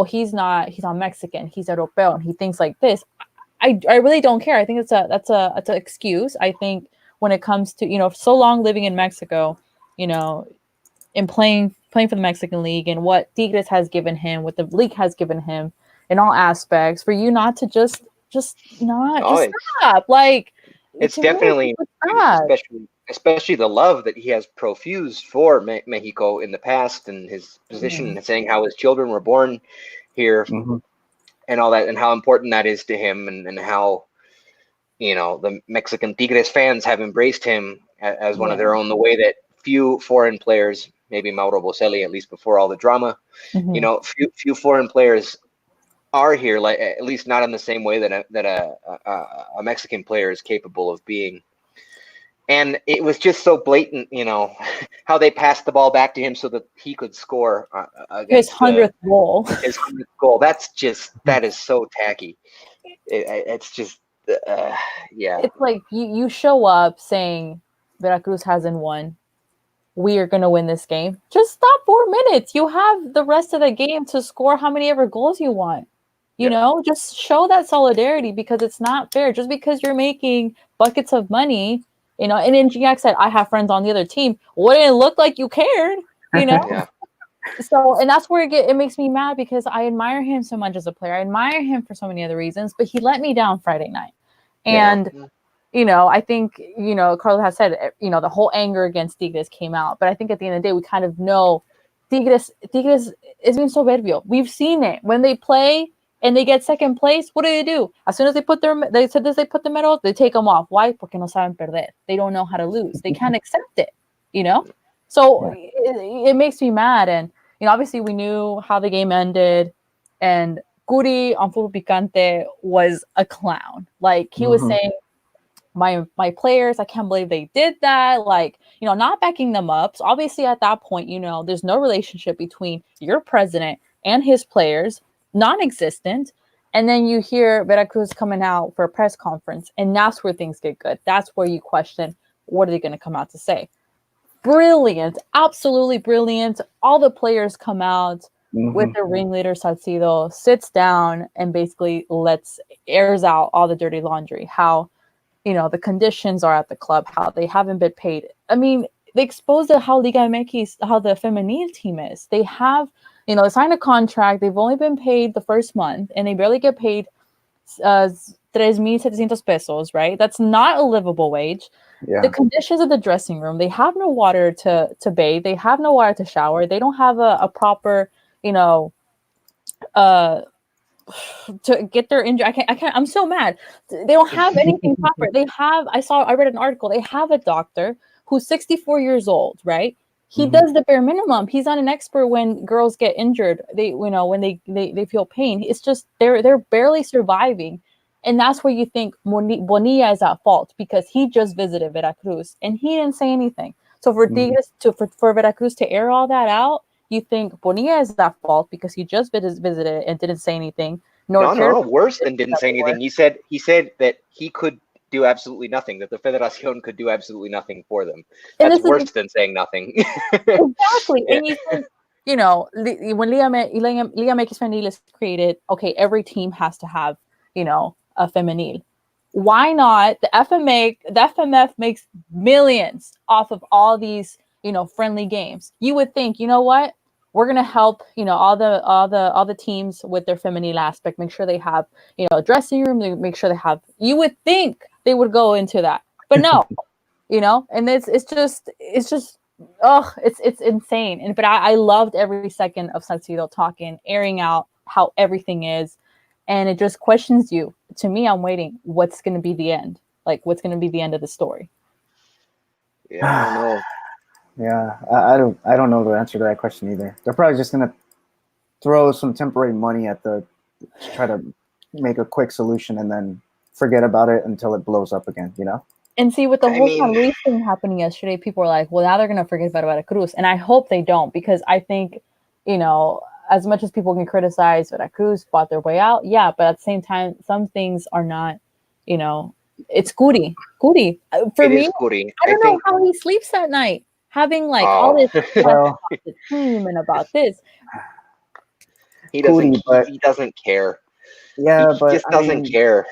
he's not Mexican, he's Europeo, and he thinks like this. I really don't care. I think that's an excuse. I think when it comes to, so long living in Mexico, and playing for the Mexican League and what Tigres has given him, what the league has given him in all aspects, for you not to just stop. It's definitely, especially the love that he has profused for Mexico in the past, and his position saying how his children were born here and all that, and how important that is to him, and how the Mexican Tigres fans have embraced him as one of their own, the way that few foreign players, maybe Mauro Boselli, at least before all the drama, few foreign players are here, like at least not in the same way that a Mexican player is capable of being. And it was just so blatant, how they passed the ball back to him so that he could score His against 100th goal. His 100th goal. That is so tacky. It's just, yeah. It's like you show up saying Veracruz hasn't won. We are going to win this game. Just stop 4 minutes. You have the rest of the game to score how many ever goals you want. You know, just show that solidarity, because it's not fair. Just because you're making buckets of money, and then Gignac said, I have friends on the other team. Wouldn't it look like you cared? Yeah. So, and that's where it makes me mad, because I admire him so much as a player. I admire him for so many other reasons, but he let me down Friday night. And, I think, Carlos has said, the whole anger against Tigres came out. But I think at the end of the day, we kind of know Tigres is being soberbio. We've seen it. When they play and they get second place, what do? As soon as they put the medal, they take them off. Why? Porque no saben perder. They don't know how to lose. They can't accept it, So it makes me mad. And, obviously we knew how the game ended. And Guri on Fútbol Picante was a clown. Like, he was saying, my players, I can't believe they did that. Like, not backing them up. So obviously at that point, there's no relationship between your president and his players, non-existent. And then you hear Veracruz coming out for a press conference, and that's where things get good. That's where you question, what are they going to come out to say? Brilliant, absolutely brilliant. All the players come out with the ringleader Salcido, sits down and basically airs out all the dirty laundry. How the conditions are at the club, how they haven't been paid. I mean, they exposed how Liga MX, how the femenil team is. They have, they signed a contract. They've only been paid the first month, and they barely get paid 3,700 pesos, right? That's not a livable wage. Yeah. The conditions of the dressing room, they have no water to bathe. They have no water to shower. They don't have a proper, to get their injury. I can't, I'm so mad. They don't have anything proper. I read an article. They have a doctor who's 64 years old, right? He does the bare minimum. He's not an expert when girls get injured. When they feel pain. It's just, they're barely surviving. And that's where you think Bonilla is at fault, because he just visited Veracruz and he didn't say anything. So for for Veracruz to air all that out, you think Bonilla is at fault because he just visited and didn't say anything. No, worse than didn't say anything. He said that he could do absolutely nothing, that the Federación could do absolutely nothing for them. That's worse than saying nothing. Exactly. And you think, when Liga MX Femenil is created, okay, every team has to have, a femenil. Why not? The FMF makes millions off of all these, friendly games. You would think, you know what? We're gonna help, all the teams with their femenil aspect. Make sure they have, a dressing room. Make sure they have. You would think they would go into that, but no, And it's just, it's insane. But I loved every second of Salcido talking, airing out how everything is, and it just questions you. To me, I'm waiting. What's gonna be the end? Like, what's gonna be the end of the story? Yeah, I don't know. Yeah, I don't know the answer to that question either. They're probably just gonna throw some temporary money at to try to make a quick solution and then forget about it until it blows up again, And see, with the whole San Luis thing happening yesterday, people were like, well, now they're gonna forget about Veracruz. And I hope they don't, because I think, as much as people can criticize Veracruz bought their way out, yeah, but at the same time, some things are not, it's Guri. For me, I don't know how he sleeps at night, having all this about the team and about this. He doesn't care. Yeah, he just doesn't care.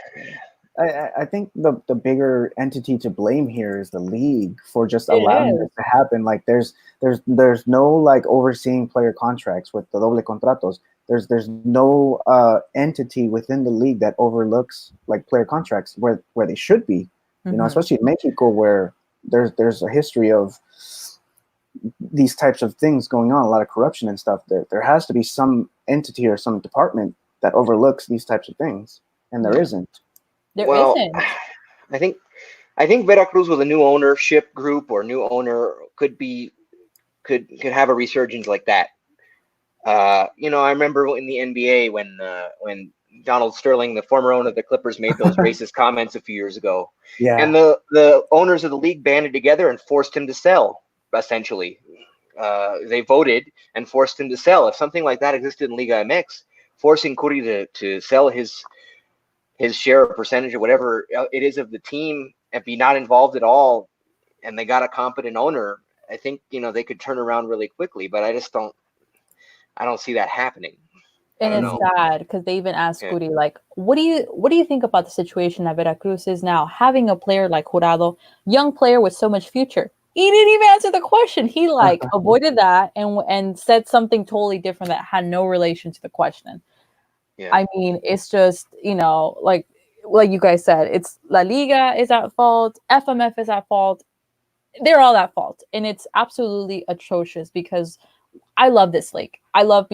I think the bigger entity to blame here is the league for just allowing this to happen. Like there's no overseeing player contracts with the doble contratos. There's no entity within the league that overlooks player contracts where they should be. Especially in Mexico, where there's a history of these types of things going on, a lot of corruption and stuff. There has to be some entity or some department that overlooks these types of things, and there isn't. There isn't. I think Veracruz with a new ownership group or new owner could have a resurgence like that. I remember in the NBA when Donald Sterling, the former owner of the Clippers, made those racist comments a few years ago. Yeah. And the owners of the league banded together and forced him to sell, essentially. They voted and forced him to sell. If something like that existed in Liga MX, forcing Curi to sell his share or percentage or whatever it is of the team and be not involved at all, and they got a competent owner, I think, they could turn around really quickly, but I don't see that happening. And it's sad because they even asked Curi, like, what do you think about the situation that Veracruz is now, having a player like Jurado, young player with so much future? He didn't even answer the question. He avoided that and said something totally different that had no relation to the question. Yeah. I mean, it's just, like you guys said, it's La Liga is at fault, FMF is at fault. They're all at fault. And it's absolutely atrocious because I love this league. I love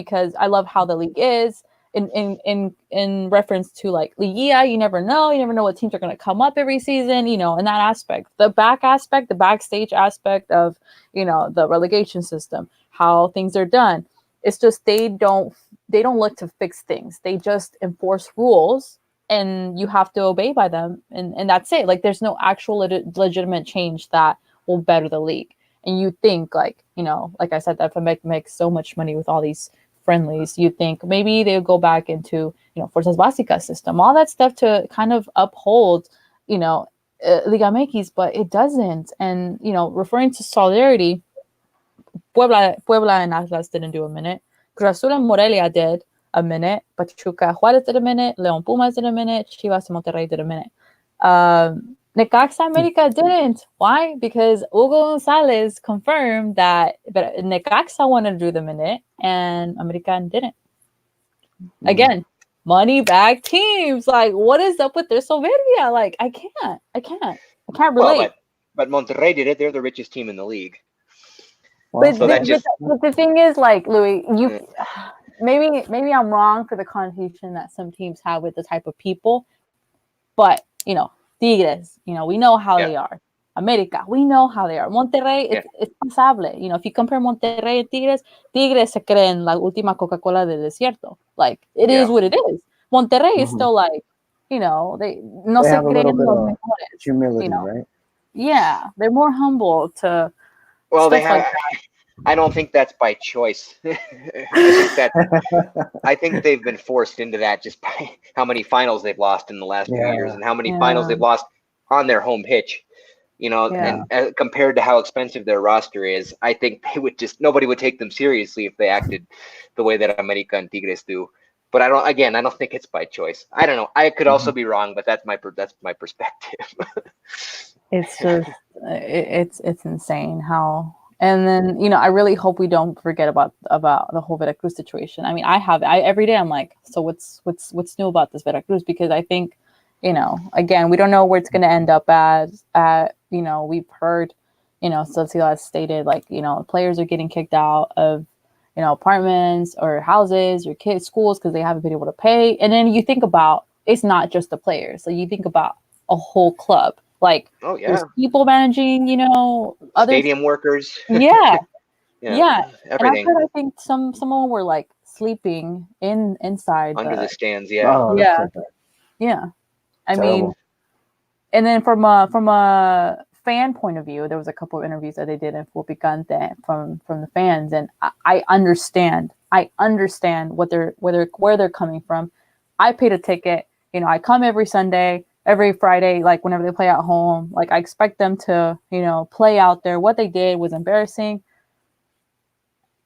how the league is in reference to like Liga. You never know what teams are going to come up every season, in that aspect, the backstage aspect of, the relegation system, how things are done. It's just, they don't look to fix things. They just enforce rules and you have to obey by them. And that's it. Like, there's no actual legitimate change that will better the league. And you think, like I said, that FMX makes so much money with all these friendlies. You think maybe they'll go back into, Fuerzas Básicas system, all that stuff to kind of uphold, Liga MX, but it doesn't. And, referring to solidarity, Puebla and Atlas didn't do a minute. Cruz Azul and Morelia did a minute. Pachuca Juárez did a minute. León Pumas did a minute. Chivas and Monterrey did a minute. Necaxa America didn't. Why? Because Hugo Gonzalez confirmed that Necaxa wanted to do the minute and America didn't. Again, money back teams. Like, what is up with their soberbia? Like, I can't relate. Well, but Monterrey did it. They're the richest team in the league. But, so but the thing is, like, Louis, maybe I'm wrong for the connotation that some teams have with the type of people, but Tigres, we know how they are. America, we know how they are. Monterrey, it's pasable. If you compare Monterrey and Tigres se creen la última Coca-Cola del desierto. Like, it is what it is. Monterrey is still like, they no se creen los mejores. Humility, right? Yeah, they're more humble to. Well, they have. Like I don't think that's by choice. I think they've been forced into that just by how many finals they've lost in the last few years and how many finals they've lost on their home pitch. And compared to how expensive their roster is, I think nobody would take them seriously if they acted the way that America and Tigres do. But I don't think it's by choice. I don't know. I could also be wrong, but that's my perspective. It's just it's insane how. And then, I really hope we don't forget about the whole Veracruz situation. I mean, I every day I'm like, so what's new about this Veracruz? Because I think, again, we don't know where it's going to end up at, we've heard, Socio has stated, like, players are getting kicked out of, apartments or houses or kids' schools because they haven't been able to pay. And then you think about, it's not just the players. So you think about a whole club. Like, there's people managing, other stadium workers. Yeah. Everything. And I think someone were like sleeping inside under the stands. Yeah. I mean, and then from a fan point of view, there was a couple of interviews that they did in Full Picante from the fans, and I understand where they're coming from. I paid a ticket. I come every Sunday. Every Friday, like whenever they play at home, like I expect them to, play out there. What they did was embarrassing.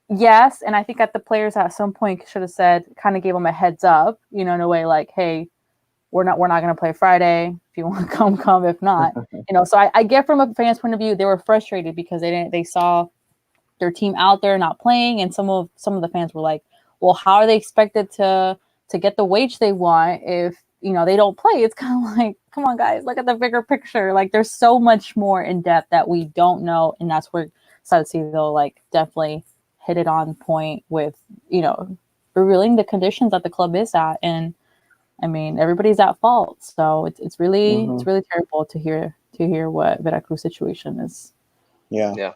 Yes, and I think that the players at some point should have said, kind of gave them a heads up, in a way like, hey, we're not going to play Friday. If you want to come. If not, So I get from a fan's point of view, they were frustrated because they saw their team out there not playing, and some of the fans were like, well, how are they expected to get the wage they want if they don't play? It's kind of like, come on, guys, look at the bigger picture. Like, there's so much more in depth that we don't know. And that's where Salcido, like, definitely hit it on point with, revealing the conditions that the club is at. And I mean, everybody's at fault. So it's really terrible to hear what Veracruz situation is. Yeah.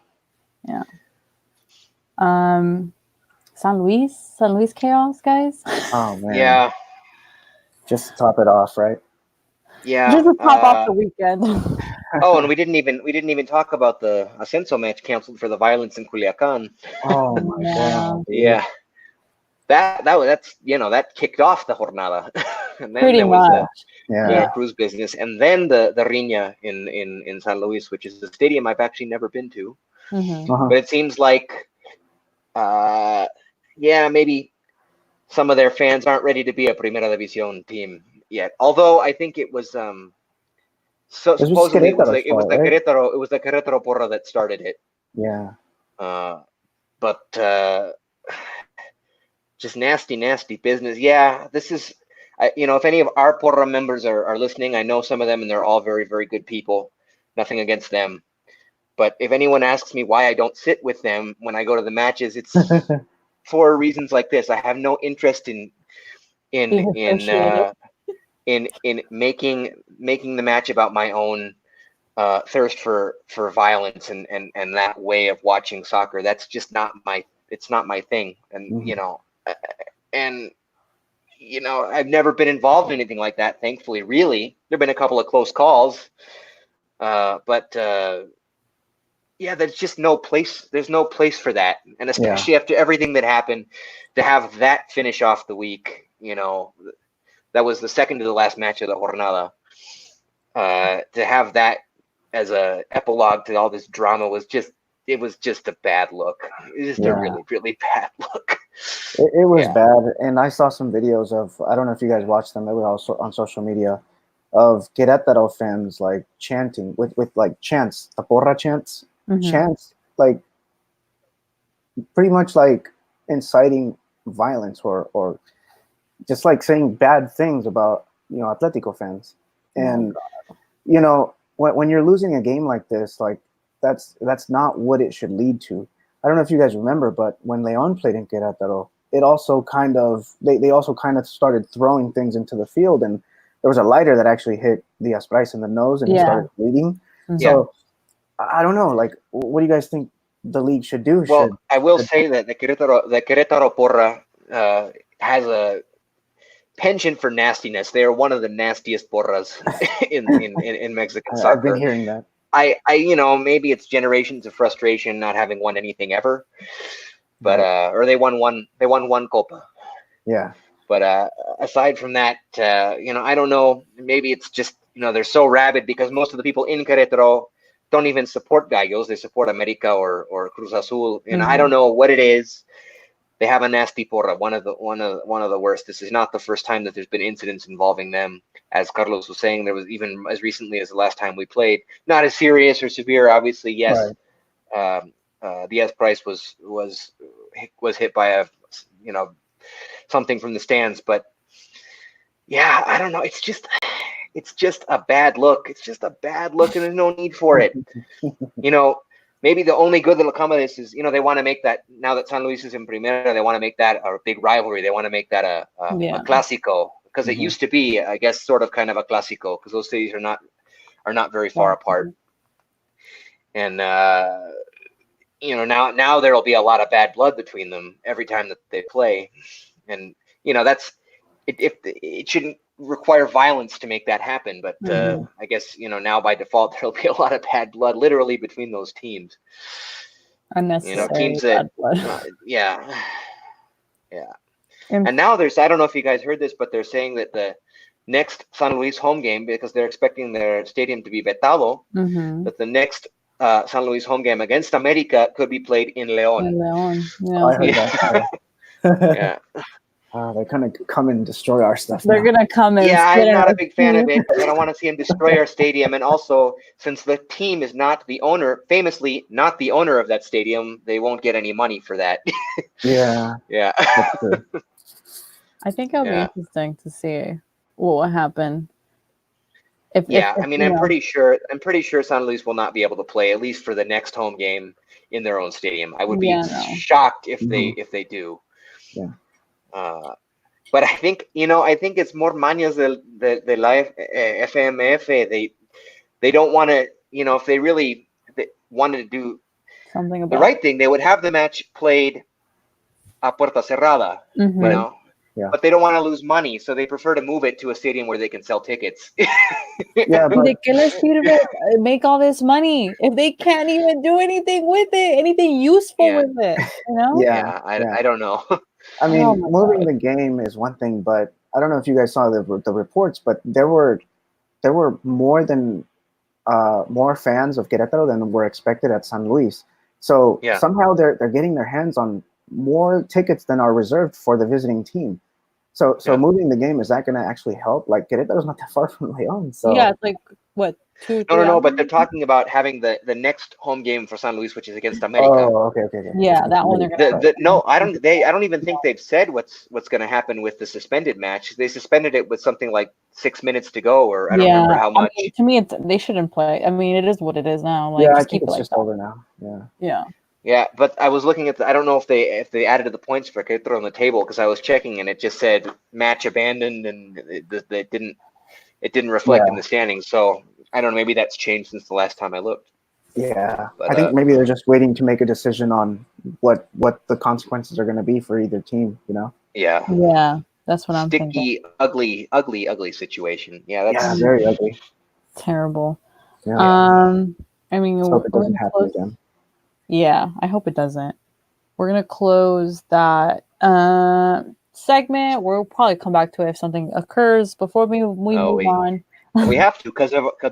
San Luis Chaos, guys. Oh man. Yeah. Just to top it off, right? Yeah. Just to top off the weekend. Oh, and we didn't even talk about the Ascenso match canceled for the violence in Culiacan. Oh my god. Dude. Yeah. That kicked off the jornada. And then Pretty there was much. Yeah. Cruz business, and then the riña in San Luis, which is a stadium I've actually never been to. Mm-hmm. Uh-huh. But it seems like maybe some of their fans aren't ready to be a Primera División team yet. Although I think it was supposedly it was the right? Querétaro Porra that started it. Yeah. But just nasty business. Yeah, this is, if any of our Porra members are listening, I know some of them, and they're all very, very good people. Nothing against them. But if anyone asks me why I don't sit with them when I go to the matches, it's for reasons like this. I have no interest in making the match about my own thirst for violence and that way of watching soccer. That's just not my thing. And I've never been involved in anything like that, thankfully. Really, there've been a couple of close calls, but there's just no place. There's no place for that, and especially after everything that happened, to have that finish off the week. That was the second to the last match of the jornada. To have that as a epilogue to all this drama was just a bad look. It was just a really, really bad look. It was bad, and I saw some videos of, I don't know if you guys watched them, it was also on social media, of Querétaro fans like chanting with like chants, the porra chants, chants, like pretty much like inciting violence or just like saying bad things about Atletico fans. And when you're losing a game like this, like that's not what it should lead to. I don't know if you guys remember, but when León played in Querétaro, it also kind of they also kind of started throwing things into the field, and there was a lighter that actually hit Diaz Price in the nose, and he started bleeding. So I don't know, like, what do you guys think the league should do? Well, I will say that the Querétaro Porra has a penchant for nastiness. They are one of the nastiest porras in Mexican soccer. I've been hearing that. I maybe it's generations of frustration not having won anything ever, but or they won one Copa. Yeah. But aside from that, I don't know. Maybe it's just they're so rabid because most of the people in Querétaro don't even support Gallos. They support America or Cruz Azul, and I don't know what it is. They have a nasty porra, one of the worst. This is not the first time that there's been incidents involving them. As Carlos was saying, there was even as recently as the last time we played. Not as serious or severe, obviously. Yes, Diaz Price was hit by a something from the stands, but yeah, I don't know. It's just a bad look. It's just a bad look, and there's no need for it. Maybe the only good that'll come of this is, they want to make that, now that San Luis is in Primera, they want to make that a big rivalry. They want to make that a clásico, because it used to be, I guess, sort of kind of a clásico, because those cities are not very far apart. And now there'll be a lot of bad blood between them every time that they play. And that's it shouldn't require violence to make that happen, but I guess now by default there'll be a lot of bad blood literally between those teams. Unnecessary teams bad blood. And now I don't know if you guys heard this, but they're saying that the next San Luis home game, because they're expecting their stadium to be vetado, that the next San Luis home game against America could be played in León. I heard that. They're gonna come and destroy our stuff. They're gonna come and I'm not a big fan of it, because I don't want to see them destroy our stadium. And also, since the team is famously not the owner of that stadium, they won't get any money for that. Yeah. That's true. I think it'll be interesting to see what will happen. I'm pretty sure San Luis will not be able to play, at least for the next home game, in their own stadium. I would be shocked if they do. Yeah. But I think it's more mañas de la FMF. They don't want to, if they really wanted to do something about the right thing, they would have the match played a puerta cerrada, you know. Yeah. But they don't want to lose money, so they prefer to move it to a stadium where they can sell tickets. Yeah, but ¿De qué les sirve make all this money if they can't even do anything with it, anything useful Yeah. with it? You know? yeah, I don't know. I mean, Oh my moving the game is one thing, but I don't know if you guys saw the reports, but there were more fans of Querétaro than were expected at San Luis. So Yeah. somehow they're getting their hands on more tickets than are reserved for the visiting team. So Yeah. moving the game, is that going to actually help? Like Querétaro's not that far from León. So Yeah, it's like what, 2-3 No, but hours? they're talking about having the next home game for San Luis, which is against America. Oh, okay. Yeah, that one they're gonna No, I don't even think they've said what's going to happen with the suspended match. They suspended it with something like 6 minutes to go, or I don't remember how much. I mean, to me, they shouldn't play. I mean, it is what it is now. Like, yeah, I just think keep it it's like just that. over now. Yeah. Yeah. Yeah, but I was looking at I don't know if they added the points for Querétaro on the table, because I was checking and it just said match abandoned, and it didn't reflect in the standings. So I don't know, maybe that's changed since the last time I looked. Yeah, But, I think maybe they're just waiting to make a decision on what the consequences are going to be for either team. You know? Yeah. Yeah, that's what I'm thinking. Sticky, ugly situation. Yeah, that's very ugly. Terrible. Yeah. I mean, Let's hope it doesn't happen again. Yeah, I hope it doesn't. We're gonna close that segment. We'll probably come back to it if something occurs before we move on. We have to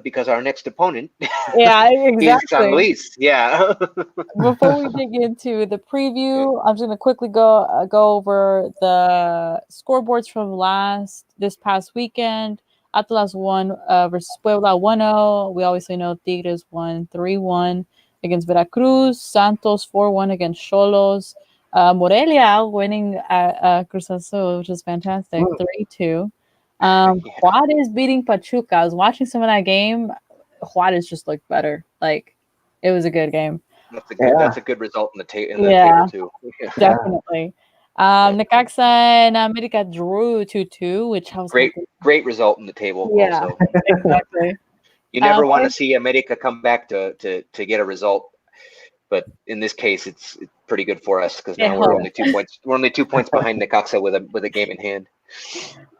because our next opponent Yeah, is exactly. San Luis. Yeah. Before we dig into the preview, I'm just gonna quickly go over the scoreboards from this past weekend. Atlas won versus Puebla 1-0. We obviously know Tigres won 3-1 against Veracruz. Santos 4-1 against Xolos. Morelia winning at Cruz Azul, which is fantastic, 3-2. Juarez beating Pachuca. I was watching some of that game. Juarez just looked better. Like, it was a good game. That's a good result in the table too. Definitely. Necaxa and America drew 2-2, which I was great result in the table. Yeah, also. Exactly. You never want to see America come back to get a result, but in this case, it's pretty good for us, because now we're only 2 points. We're only 2 points behind Necaxa with a game in hand.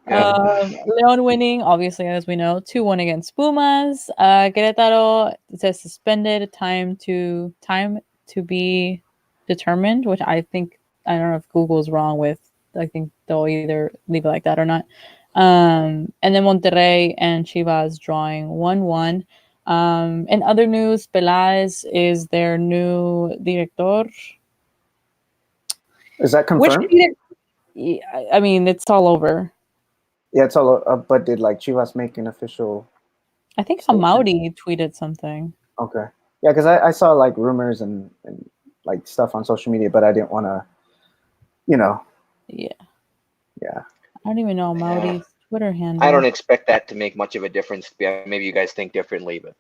León winning, obviously, as we know, 2-1 against Pumas. Querétaro, it says suspended, time to be determined, which I think, I don't know if Google's wrong with. I think they'll either leave it like that or not. And then Monterrey and Chivas drawing 1-1. In other news, Peláez is their new director. Is that confirmed? I mean, it's all over. Yeah, it's all. But did Chivas make an official? I think Amauri tweeted something. Okay. Yeah, because I saw rumors and stuff on social media, but I didn't want to, Yeah. I don't even know Amauri's Twitter handle. I don't expect that to make much of a difference. Maybe you guys think differently, but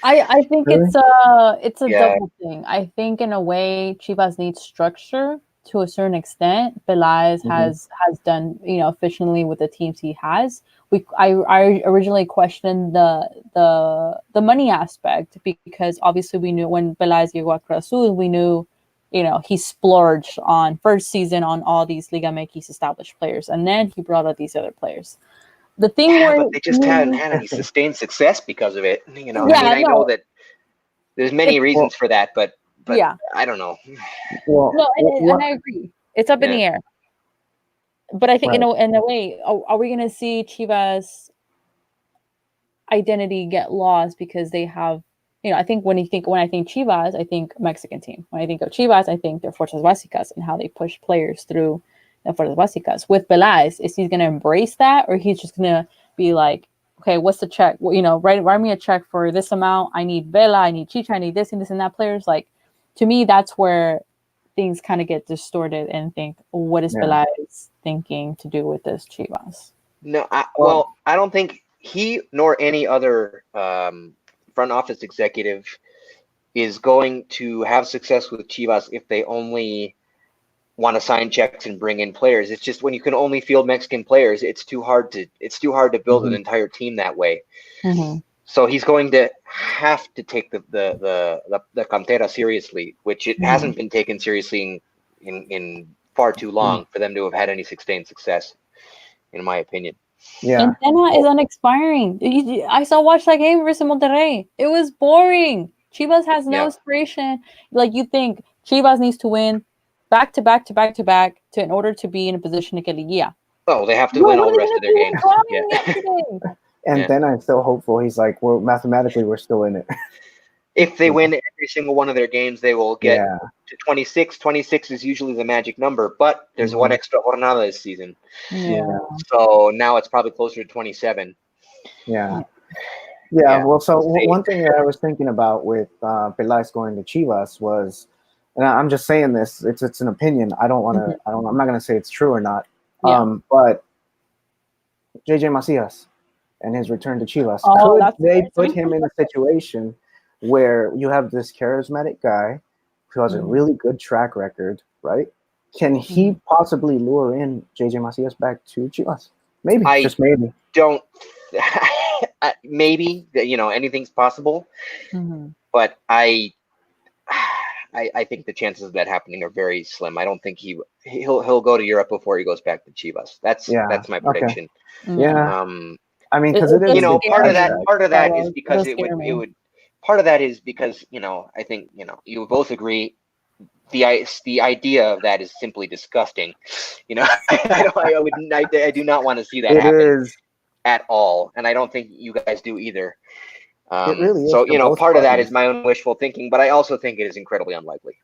I think really? it's a double thing. I think in a way Chivas needs structure to a certain extent. Peláez has done, efficiently with the teams he has. I originally questioned the money aspect, because obviously we knew when Peláez llegó a Cruz Azul, we knew, he splurged on first season on all these Liga MX established players, and then he brought out these other players. The thing but they just haven't had any sustained success because of it. I know that there's many reasons for that, but I don't know. Well, and I agree. It's up in the air. But I think in a way, are we going to see Chivas' identity get lost because they have, I think when I think Chivas, I think Mexican team. When I think of Chivas, I think their Fuerzas Básicas and how they push players through the Fuerzas Básicas. With Peláez, is he going to embrace that, or he's just going to be like, okay, what's the check? Write me a check for this amount. I need Vela, I need Chicha, I need this and this and that players. Like, to me, that's where things kind of get distorted and think, what is Peláez thinking to do with this Chivas? No, I don't think he nor any other front office executive is going to have success with Chivas if they only want to sign checks and bring in players. It's just when you can only field Mexican players, it's too hard to build an entire team that way. So he's going to have to take the cantera seriously, which it hasn't been taken seriously in far too long for them to have had any sustained success, in my opinion. Yeah. Antena is unexpiring. I saw watch that game versus Monterrey. It was boring. Chivas has no inspiration. Like, you think Chivas needs to win back to back to back to back in order to be in a position to get Liguilla. Oh, they have to win all the rest of their games. Yesterday. And then I'm still hopeful. He's like, well, mathematically, we're still in it. If they win every single one of their games, they will get Yeah. to 26. 26 is usually the magic number, but there's one extra jornada this season. Yeah. So now it's probably closer to 27. Yeah. Well, so one thing that I was thinking about with Peláez going to Chivas was, and I'm just saying this, it's an opinion. I don't want to, I'm not going to say it's true or not. But JJ Macías and his return to Chivas, could they put him in a situation where you have this charismatic guy who has a really good track record, right? Can he possibly lure in JJ Macías back to Chivas? Maybe, just maybe. Don't. Maybe, anything's possible, but I think the chances of that happening are very slim. I don't think he'll go to Europe before he goes back to Chivas. That's my prediction. Okay. Yeah. I mean, because it is, part of that is because it would. Part of that is because I think you both agree the idea of that is simply disgusting. I do not want to see that happen at all, and I don't think you guys do either. It really is. So part of that is my own wishful thinking, but I also think it is incredibly unlikely.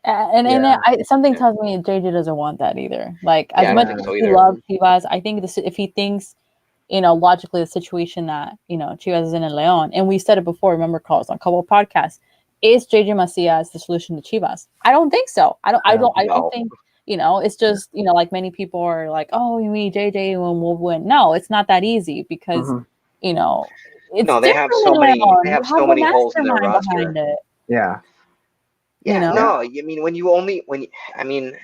Something tells me JJ doesn't want that either. Like, as much as he loves Chivas, I think if he thinks, logically, the situation that Chivas is in León, and we said it before. Remember, Carlos, on a couple of podcasts, is JJ Macías the solution to Chivas? I don't think so. I don't think. It's just like many people are like, oh, you need JJ and we'll win. No, it's not that easy because it's they have so many. They have so many holes in their roster. Yeah. No, I mean,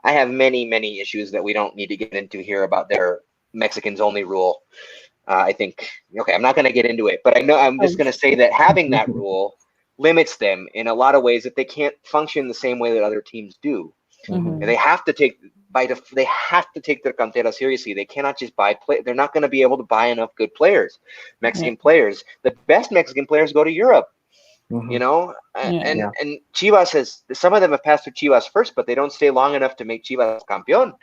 I have many issues that we don't need to get into here about their Mexicans only rule. I think, I'm not going to get into it, but I'm just going to say that having that rule limits them in a lot of ways that they can't function the same way that other teams do. And they have to take their cantera seriously. They cannot just buy play. They're not going to be able to buy enough good players, Mexican players. The best Mexican players go to Europe. And Chivas has, some of them have passed through Chivas first, but they don't stay long enough to make Chivas campeón.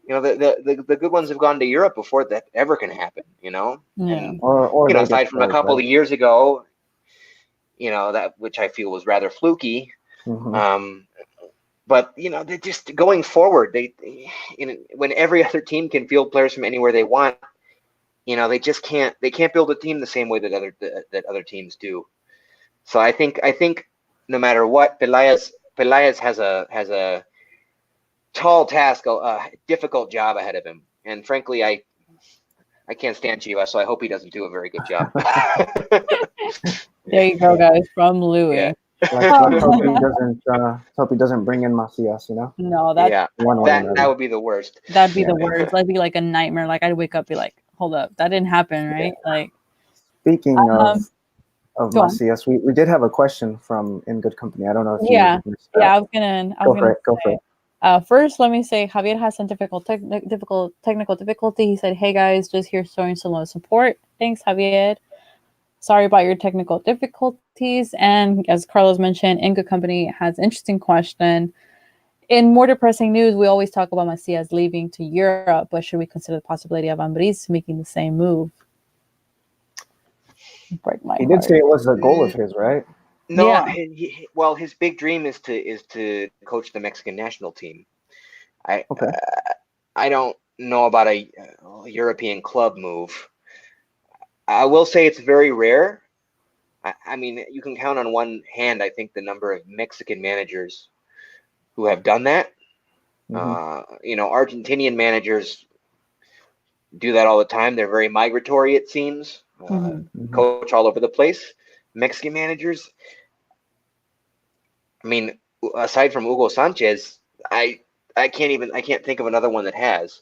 The good ones have gone to Europe before that ever can happen. And, or aside from a couple of years ago, that which I feel was rather fluky. But they're just going forward. When every other team can field players from anywhere they want, they just can't. They can't build a team the same way that other teams do. So I think no matter what, Peláez has a tall task, a difficult job ahead of him. And frankly, I can't stand Chivas, so I hope he doesn't do a very good job. There you go, guys, from Louis. Yeah. Let's hope he doesn't bring in Macías, No, that would be the worst. That'd be the worst. That'd be like a nightmare. Like, I'd wake up, be like, hold up, that didn't happen, right? Like, speaking of Macías, we did have a question from In Good Company. I don't know if I was gonna go for it. First, let me say Javier has some technical difficulty. He said, "Hey guys, just here showing some love support. Thanks, Javier. Sorry about your technical difficulties." And as Carlos mentioned, In Good Company has an interesting question. In more depressing news, we always talk about Macías leaving to Europe, but should we consider the possibility of Ambriz making the same move? Break my He heart. did say it was a goal of his, right? No, his big dream is to coach the Mexican national team. I don't know about a European club move. I will say it's very rare. I mean, you can count on one hand, I think, the number of Mexican managers who have done that. Argentinian managers do that all the time. They're very migratory, it seems. Coach all over the place. Mexican managers, I mean, aside from Hugo Sanchez, I can't think of another one that has.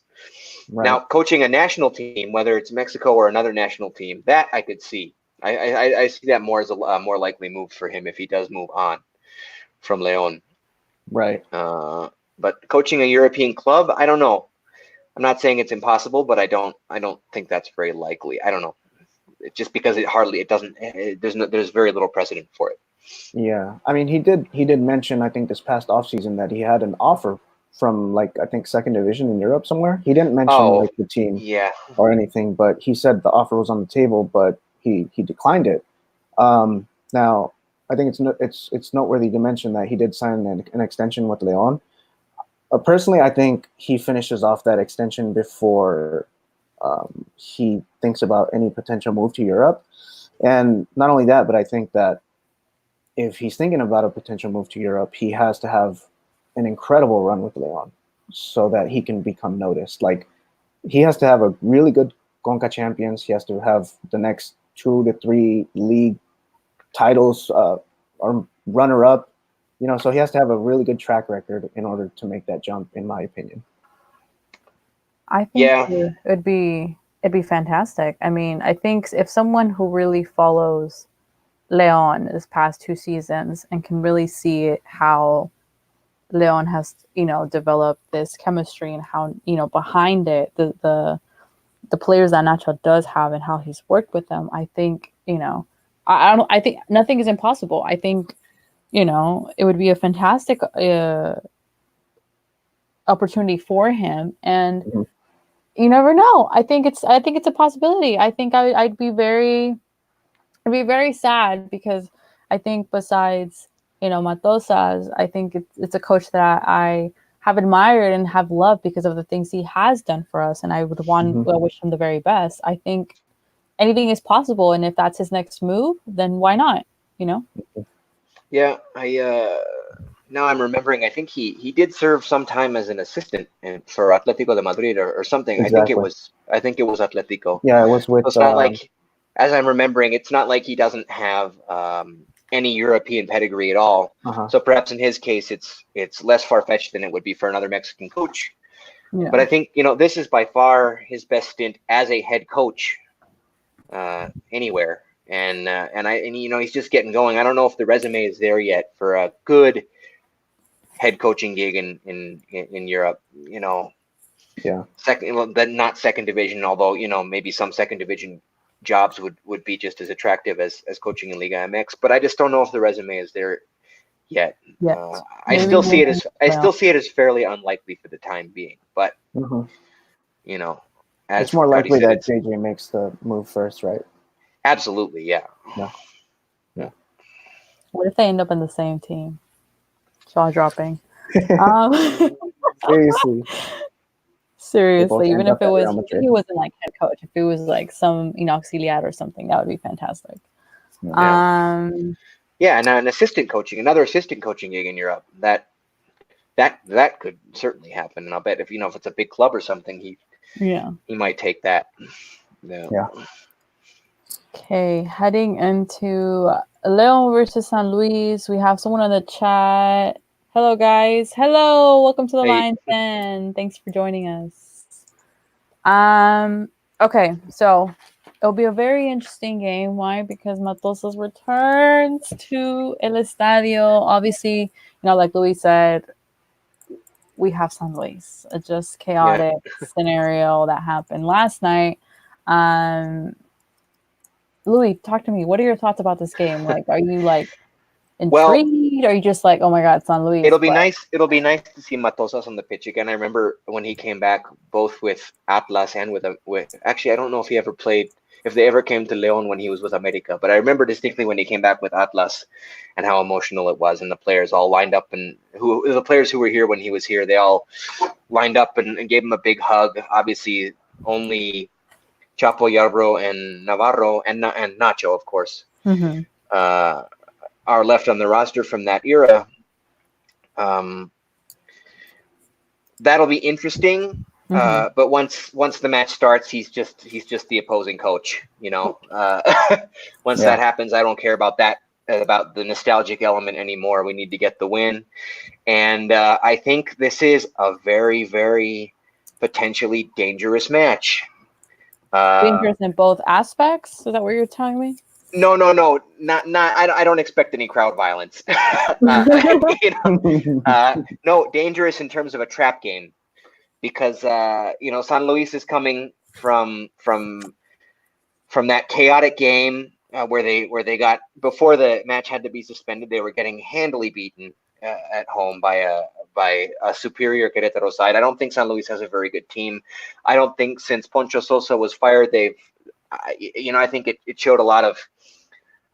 Right. Now, coaching a national team, whether it's Mexico or another national team, that I could see. I see that more as a more likely move for him if he does move on from León. Right. But coaching a European club, I don't know. I'm not saying it's impossible, but I don't think that's very likely. I don't know. Just because there's very little precedent for it. Yeah, I mean, he did mention, I think, this past offseason that he had an offer from, like, I think second division in Europe somewhere. He didn't mention like the team or anything, but he said the offer was on the table, but he declined it. Now, I think it's noteworthy to mention that he did sign an extension with Leon. Personally, I think he finishes off that extension before he thinks about any potential move to Europe. And not only that, but I think that if he's thinking about a potential move to Europe, he has to have an incredible run with Leon so that he can become noticed. Like, he has to have a really good Conca Champions. He has to have the next 2 to 3 league titles or runner-up. So he has to have a really good track record in order to make that jump, in my opinion. I think it'd be fantastic. I mean, I think if someone who really follows Leon this past 2 seasons and can really see how Leon has, developed this chemistry and how, behind it, the players that Nacho does have and how he's worked with them, I think, I think nothing is impossible. I think, it would be a fantastic opportunity for him, and you never know. I think it's a possibility. I think I'd be very sad because I think besides, Matosas, I think it's a coach that I have admired and have loved because of the things he has done for us, and I would wish him the very best. I think anything is possible, and if that's his next move, then why not? Yeah, now I'm remembering. I think he did serve some time as an assistant for Atletico de Madrid or something. Exactly. I think it was Atletico. Yeah, it was with. So it's not like, as I'm remembering, it's not like he doesn't have any European pedigree at all. So perhaps in his case, it's less far-fetched than it would be for another Mexican coach. Yeah. But I think this is by far his best stint as a head coach anywhere. And he's just getting going. I don't know if the resume is there yet for a good head coaching gig in Europe. Yeah. Not second division, although maybe some second division jobs would be just as attractive as coaching in Liga MX. But I just don't know if the resume is there yet. I still see it as fairly unlikely for the time being. But it's more likely that JJ makes the move first, right? Absolutely, yeah. What if they end up in the same team? Jaw dropping. Seriously, even if he wasn't like head coach, if it was like some auxiliar or something, that would be fantastic. Yeah. And another assistant coaching gig in Europe, that could certainly happen. And I'll bet if it's a big club or something, he might take that. Yeah. Okay, heading into Leon versus San Luis. We have someone on the chat. Hello, guys. Hello. Welcome to the Lions Den. Thanks for joining us. Okay, so it'll be a very interesting game. Why? Because Matosas returns to El Estadio. Obviously, like Luis said, we have San Luis. A just chaotic scenario that happened last night. Louis, talk to me. What are your thoughts about this game? Like, are you like intrigued? Or are you just like, oh my God, San Luis? It'll be nice. It'll be nice to see Matosas on the pitch again. I remember when he came back, both with Atlas and with actually, I don't know if he ever played, if they ever came to Leon when he was with America, but I remember distinctly when he came back with Atlas and how emotional it was, and the players all lined up, and the players who were here when he was here, they all lined up and gave him a big hug. Obviously, only Chapo, Yarbrough, and Navarro, and Nacho, of course, are left on the roster from that era. That'll be interesting. But once the match starts, he's just the opposing coach. Once that happens, I don't care about the nostalgic element anymore. We need to get the win, and I think this is a very, very potentially dangerous match. Dangerous in both aspects? Is that what you're telling me? No, not. I don't expect any crowd violence. No, dangerous in terms of a trap game, because San Luis is coming from that chaotic game where they got, before the match had to be suspended, they were getting handily beaten at home by a superior Querétaro side. I don't think San Luis has a very good team. I don't think since Poncho Sosa was fired, I think it showed a lot of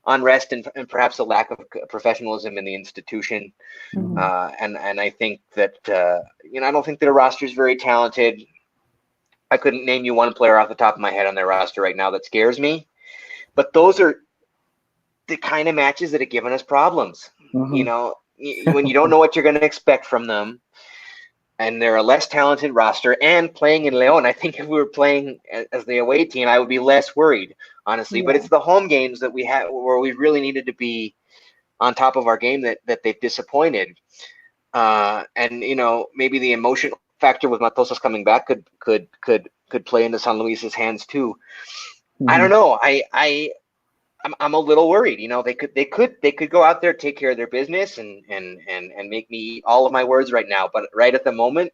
unrest and perhaps a lack of professionalism in the institution. Mhm. And I think that I don't think their roster is very talented. I couldn't name you one player off the top of my head on their roster right now that scares me, but those are the kind of matches that have given us problems. Mm-hmm. When you don't know what you're going to expect from them, and they're a less talented roster, and playing in León. I think if we were playing as the away team, I would be less worried, honestly. Yeah. But it's the home games that we have where we really needed to be on top of our game that they've disappointed. And maybe the emotional factor with Matosas coming back could play into San Luis's hands too. Mm-hmm. I don't know. I'm a little worried. They could go out there, take care of their business, and make me eat all of my words right now. But right at the moment,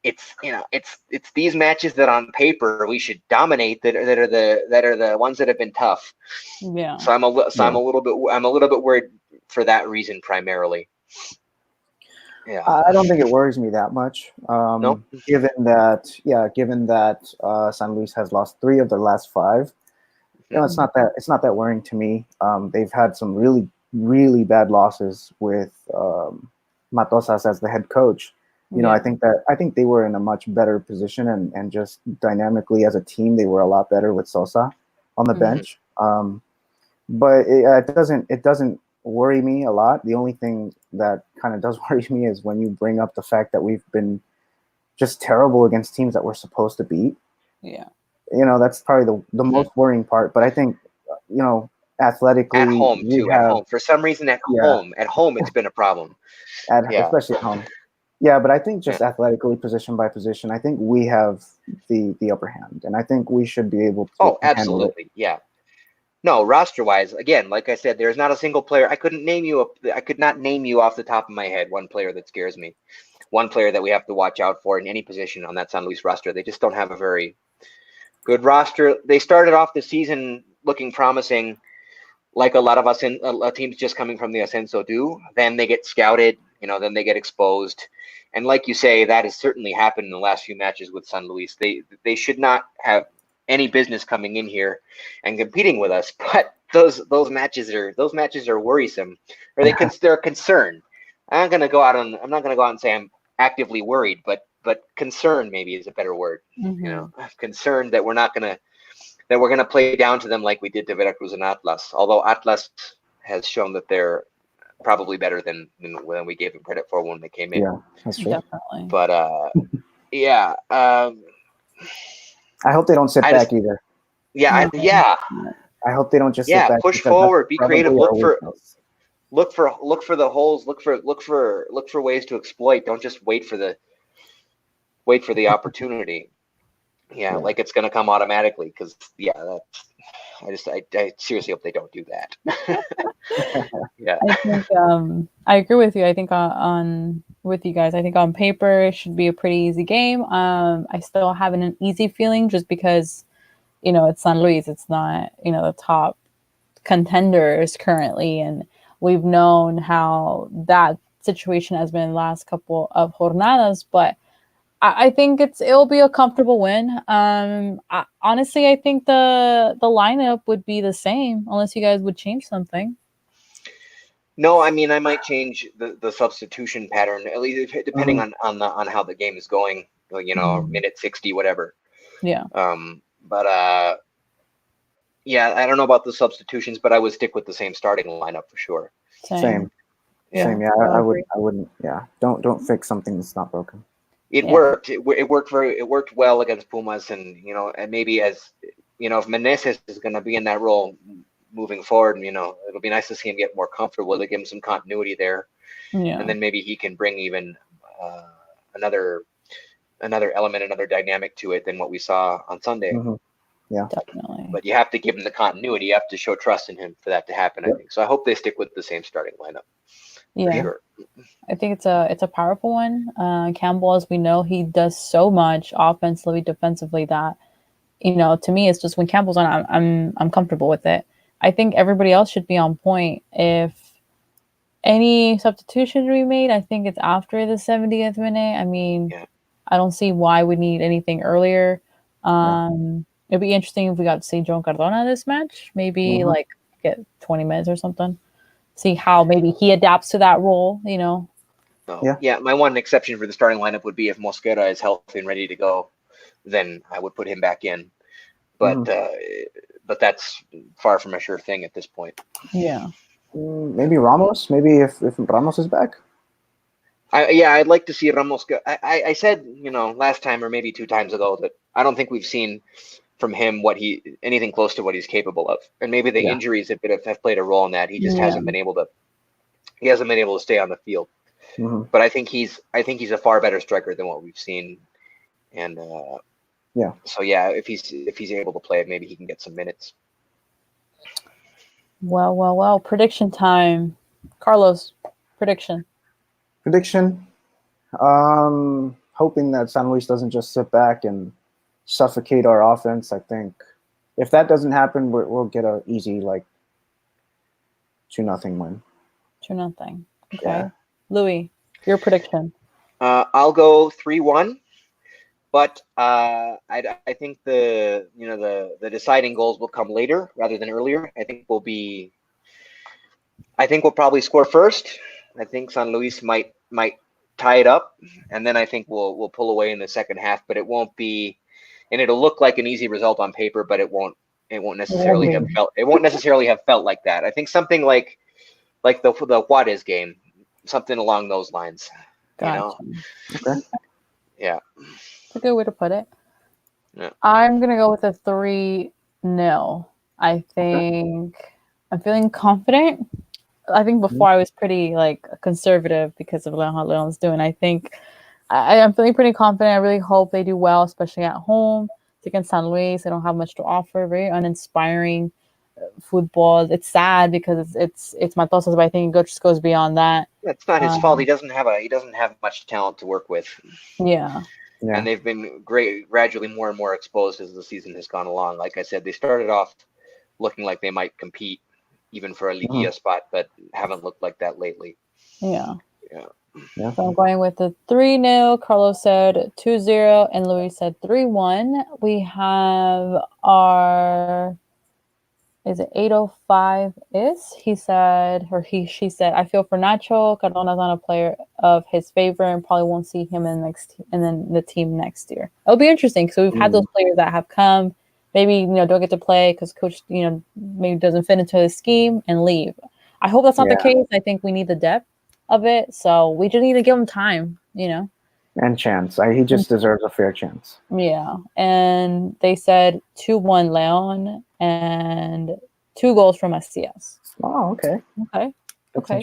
it's these matches that on paper we should dominate that are the ones that have been tough. Yeah. So I'm a little bit worried for that reason primarily. Yeah. I don't think it worries me that much. No? Given that San Luis has lost 3 of their last 5. It's not that worrying to me. They've had some really, really bad losses with Matosas as the head coach. I think they were in a much better position, and just dynamically as a team, they were a lot better with Sosa on the bench. But it doesn't worry me a lot. The only thing that kind of does worry me is when you bring up the fact that we've been just terrible against teams that we're supposed to beat. Yeah. That's probably the most worrying part. But I think, athletically, at home too. At home, for some reason, at home, it's been a problem. Especially at home. Yeah, but I think just athletically, position by position, I think we have the upper hand, and I think we should be able to. Oh, absolutely, yeah. No, roster-wise, again, like I said, there's not a single player. I could not name you off the top of my head one player that scares me. One player that we have to watch out for in any position on that San Luis roster. They just don't have a very good roster. They started off the season looking promising, like a lot of us in teams just coming from the Ascenso do. Then they get scouted, then they get exposed. And like you say, that has certainly happened in the last few matches with San Luis. They should not have any business coming in here and competing with us, but those matches are worrisome, or they're concerned. I'm not gonna go out and say I'm actively worried, but concerned maybe is a better word. Concerned that we're gonna play down to them like we did to Veracruz and Atlas. Although Atlas has shown that they're probably better than we gave them credit for when they came in. Yeah, that's true. Definitely. But yeah. I hope they don't sit back either. Yeah, I hope they don't just sit back. Push forward, be creative, look for the holes, look for ways to exploit. Don't just wait for the opportunity. Yeah, like it's going to come automatically, because I seriously hope they don't do that. Yeah, I think I agree with you. I think with you guys, I think on paper it should be a pretty easy game. I still have an easy feeling just because it's San Luis. It's not the top contenders currently, and we've known how that situation has been the last couple of jornadas, but I think it'll be a comfortable win. Honestly, I think the lineup would be the same unless you guys would change something. No, I mean, I might change the substitution pattern, at least depending on how the game is going. Minute 60, whatever. Yeah. But I don't know about the substitutions, but I would stick with the same starting lineup for sure. Same. Yeah. Same. Yeah, I wouldn't. Yeah. Don't fix something that's not broken. It worked. It worked well against Pumas, and and maybe as if Meneses is going to be in that role moving forward, it'll be nice to see him get more comfortable, to give him some continuity there. Yeah. And then maybe he can bring even another element, another dynamic to it than what we saw on Sunday. Mm-hmm. Definitely. But you have to give him the continuity. You have to show trust in him for that to happen, I think. So I hope they stick with the same starting lineup. Yeah. For sure. I think it's a powerful one. Campbell, as we know, he does so much offensively, defensively that, to me, it's just when Campbell's on, I'm comfortable with it. I think everybody else should be on point. If any substitution to be made, I think it's after the 70th minute. I mean, I don't see why we need anything earlier. It'd be interesting if we got to see Joan Cardona this match. Maybe get 20 minutes or something. See how maybe he adapts to that role, My one exception for the starting lineup would be if Mosquera is healthy and ready to go, then I would put him back in. But that's far from a sure thing at this point. Yeah. Maybe Ramos. Maybe if Ramos is back. I'd like to see Ramos go. I said, last time or maybe 2 times ago that I don't think we've seen from him anything close to what he's capable of, and maybe the injuries have played a role in that. He just hasn't been able to stay on the field. But I think he's a far better striker than what we've seen, and so if he's able to play, maybe he can get some minutes. Well, prediction time. Carlos, prediction. Hoping that San Luis doesn't just sit back and suffocate our offense. I think if that doesn't happen, we'll get an easy 2-0 win. 2-0. Okay. Louis, your prediction. I'll go 3-1, but I think the deciding goals will come later rather than earlier. I think we'll probably score first. I think San Luis might tie it up, and then I think we'll pull away in the second half, but it won't be, and it'll look like an easy result on paper, but it won't necessarily have felt like that. I think something like the Juarez game, something along those lines. Gotcha. Okay. Yeah. That's a good way to put it. Yeah. I'm gonna go with a 3-0. I think I'm feeling confident. I think before I was pretty conservative because of how Leon's doing. I think I'm feeling pretty confident. I really hope they do well, especially at home. It's against San Luis. They don't have much to offer. Very uninspiring football. It's sad because it's Matosas, but I think it just goes beyond that. It's not his fault. He doesn't have much talent to work with. Yeah. And they've been gradually more and more exposed as the season has gone along. Like I said, they started off looking like they might compete even for a Liguilla spot, but haven't looked like that lately. Yeah. So I'm going with the 3-0. Carlos said 2-0, and Louis said 3-1. We have our, is it 805 he said, or she said, I feel for Nacho. Cardona's not a player of his favor and probably won't see him in the team next year. It'll be interesting because we've had those players that have come, maybe don't get to play because coach maybe doesn't fit into his scheme and leave. I hope that's not the case. I think we need the depth of it, so we just need to give him time, and chance. He just deserves a fair chance. Yeah. And they said 2-1 Leon and 2 goals from Macias. Oh, okay. That's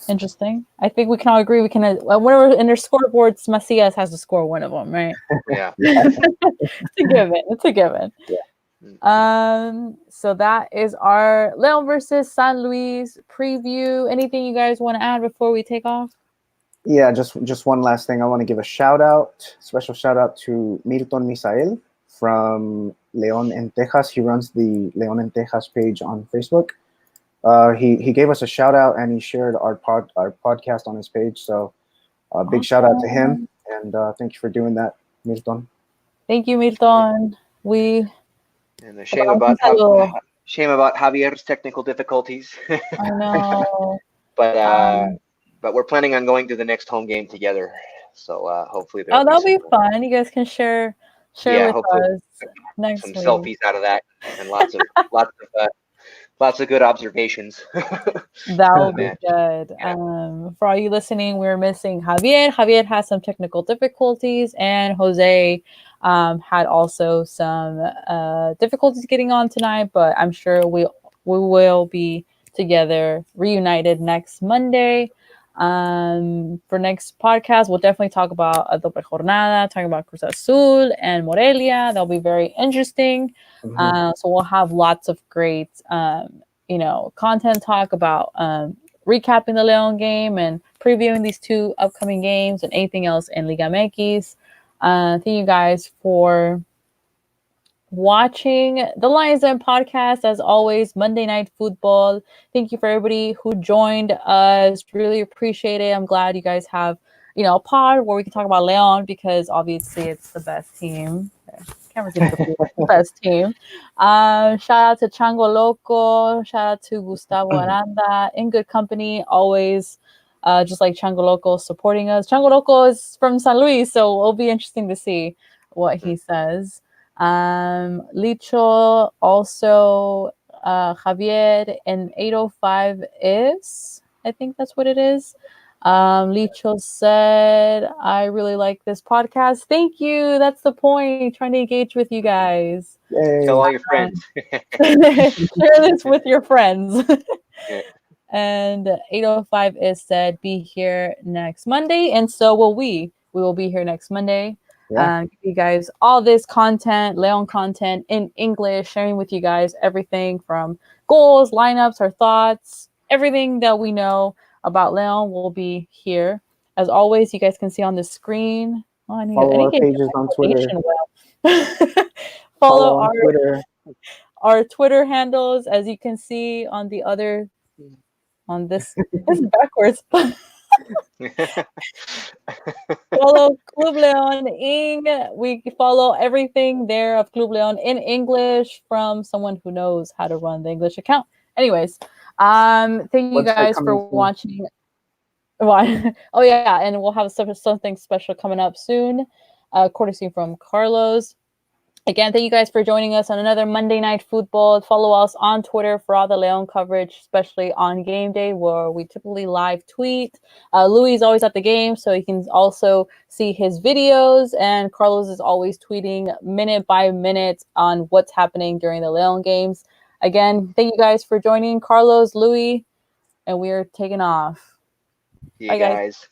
Interesting. I think we can all agree whenever in their scoreboards, Macias has to score one of them, right? Yeah. It's a given. Yeah. So that is our Leon versus San Luis preview. Anything you guys want to add before we take off? Yeah, just one last thing. I want to give special shout out to Milton Misael from León en Texas. He runs the León en Texas page on Facebook. He gave us a shout out and he shared our podcast on his page. So big shout out to him, and thank you for doing that, Milton. Thank you, Milton. And a shame about Javier's technical difficulties. I know. But we're planning on going to the next home game together. So hopefully that'll be fun. You guys can share with us next some week. selfies out of that and lots of good observations. That will be good. For all you listening, we're missing Javier. Javier has some technical difficulties, and Jose had also some difficulties getting on tonight, but I'm sure we will be together, reunited next Monday. For next podcast, we'll definitely talk about a doble jornada, talking about Cruz Azul and Morelia. That'll be very interesting. So we'll have lots of great, content talk about recapping the Leon game and previewing these two upcoming games and anything else in Liga MX. Thank you guys for watching the Lions Den podcast. As always, Monday Night Football. Thank you for everybody who joined us. Really appreciate it. I'm glad you guys have, a pod where we can talk about Leon because obviously it's the best team. Cameras the best team. Shout out to Chango Loco. Shout out to Gustavo Aranda. In good company, always. Just like Chango Loco supporting us. Chango Loco is from San Luis, so it'll be interesting to see what he says. Licho, also Javier, and 805 is, I think that's what it is. Licho said, I really like this podcast. Thank you. That's the point. Trying to engage with you guys. Yay. Tell all your friends. Share this with your friends. Yeah. And 805 is said, be here next Monday. And so will we. We will be here next Monday. Yeah. Give you guys all this content, Leon content in English, sharing with you guys everything from goals, lineups, our thoughts, everything that we know about Leon will be here. As always, you guys can see on the screen. Oh, Follow our pages on Twitter. Follow our Twitter handles, as you can see on the other. On this is backwards. Follow Club Leon Ing. We follow everything there of Club Leon in English from someone who knows how to run the English account. Anyways, thank you guys for watching. Oh yeah, and we'll have something special coming up soon, courtesy from Carlos. Again, thank you guys for joining us on another Monday Night Football. Follow us on Twitter for all the Leon coverage, especially on game day, where we typically live tweet. Louis is always at the game, so you can also see his videos. And Carlos is always tweeting minute by minute on what's happening during the Leon games. Again, thank you guys for joining. Carlos, Louis, and we're taking off. See you guys.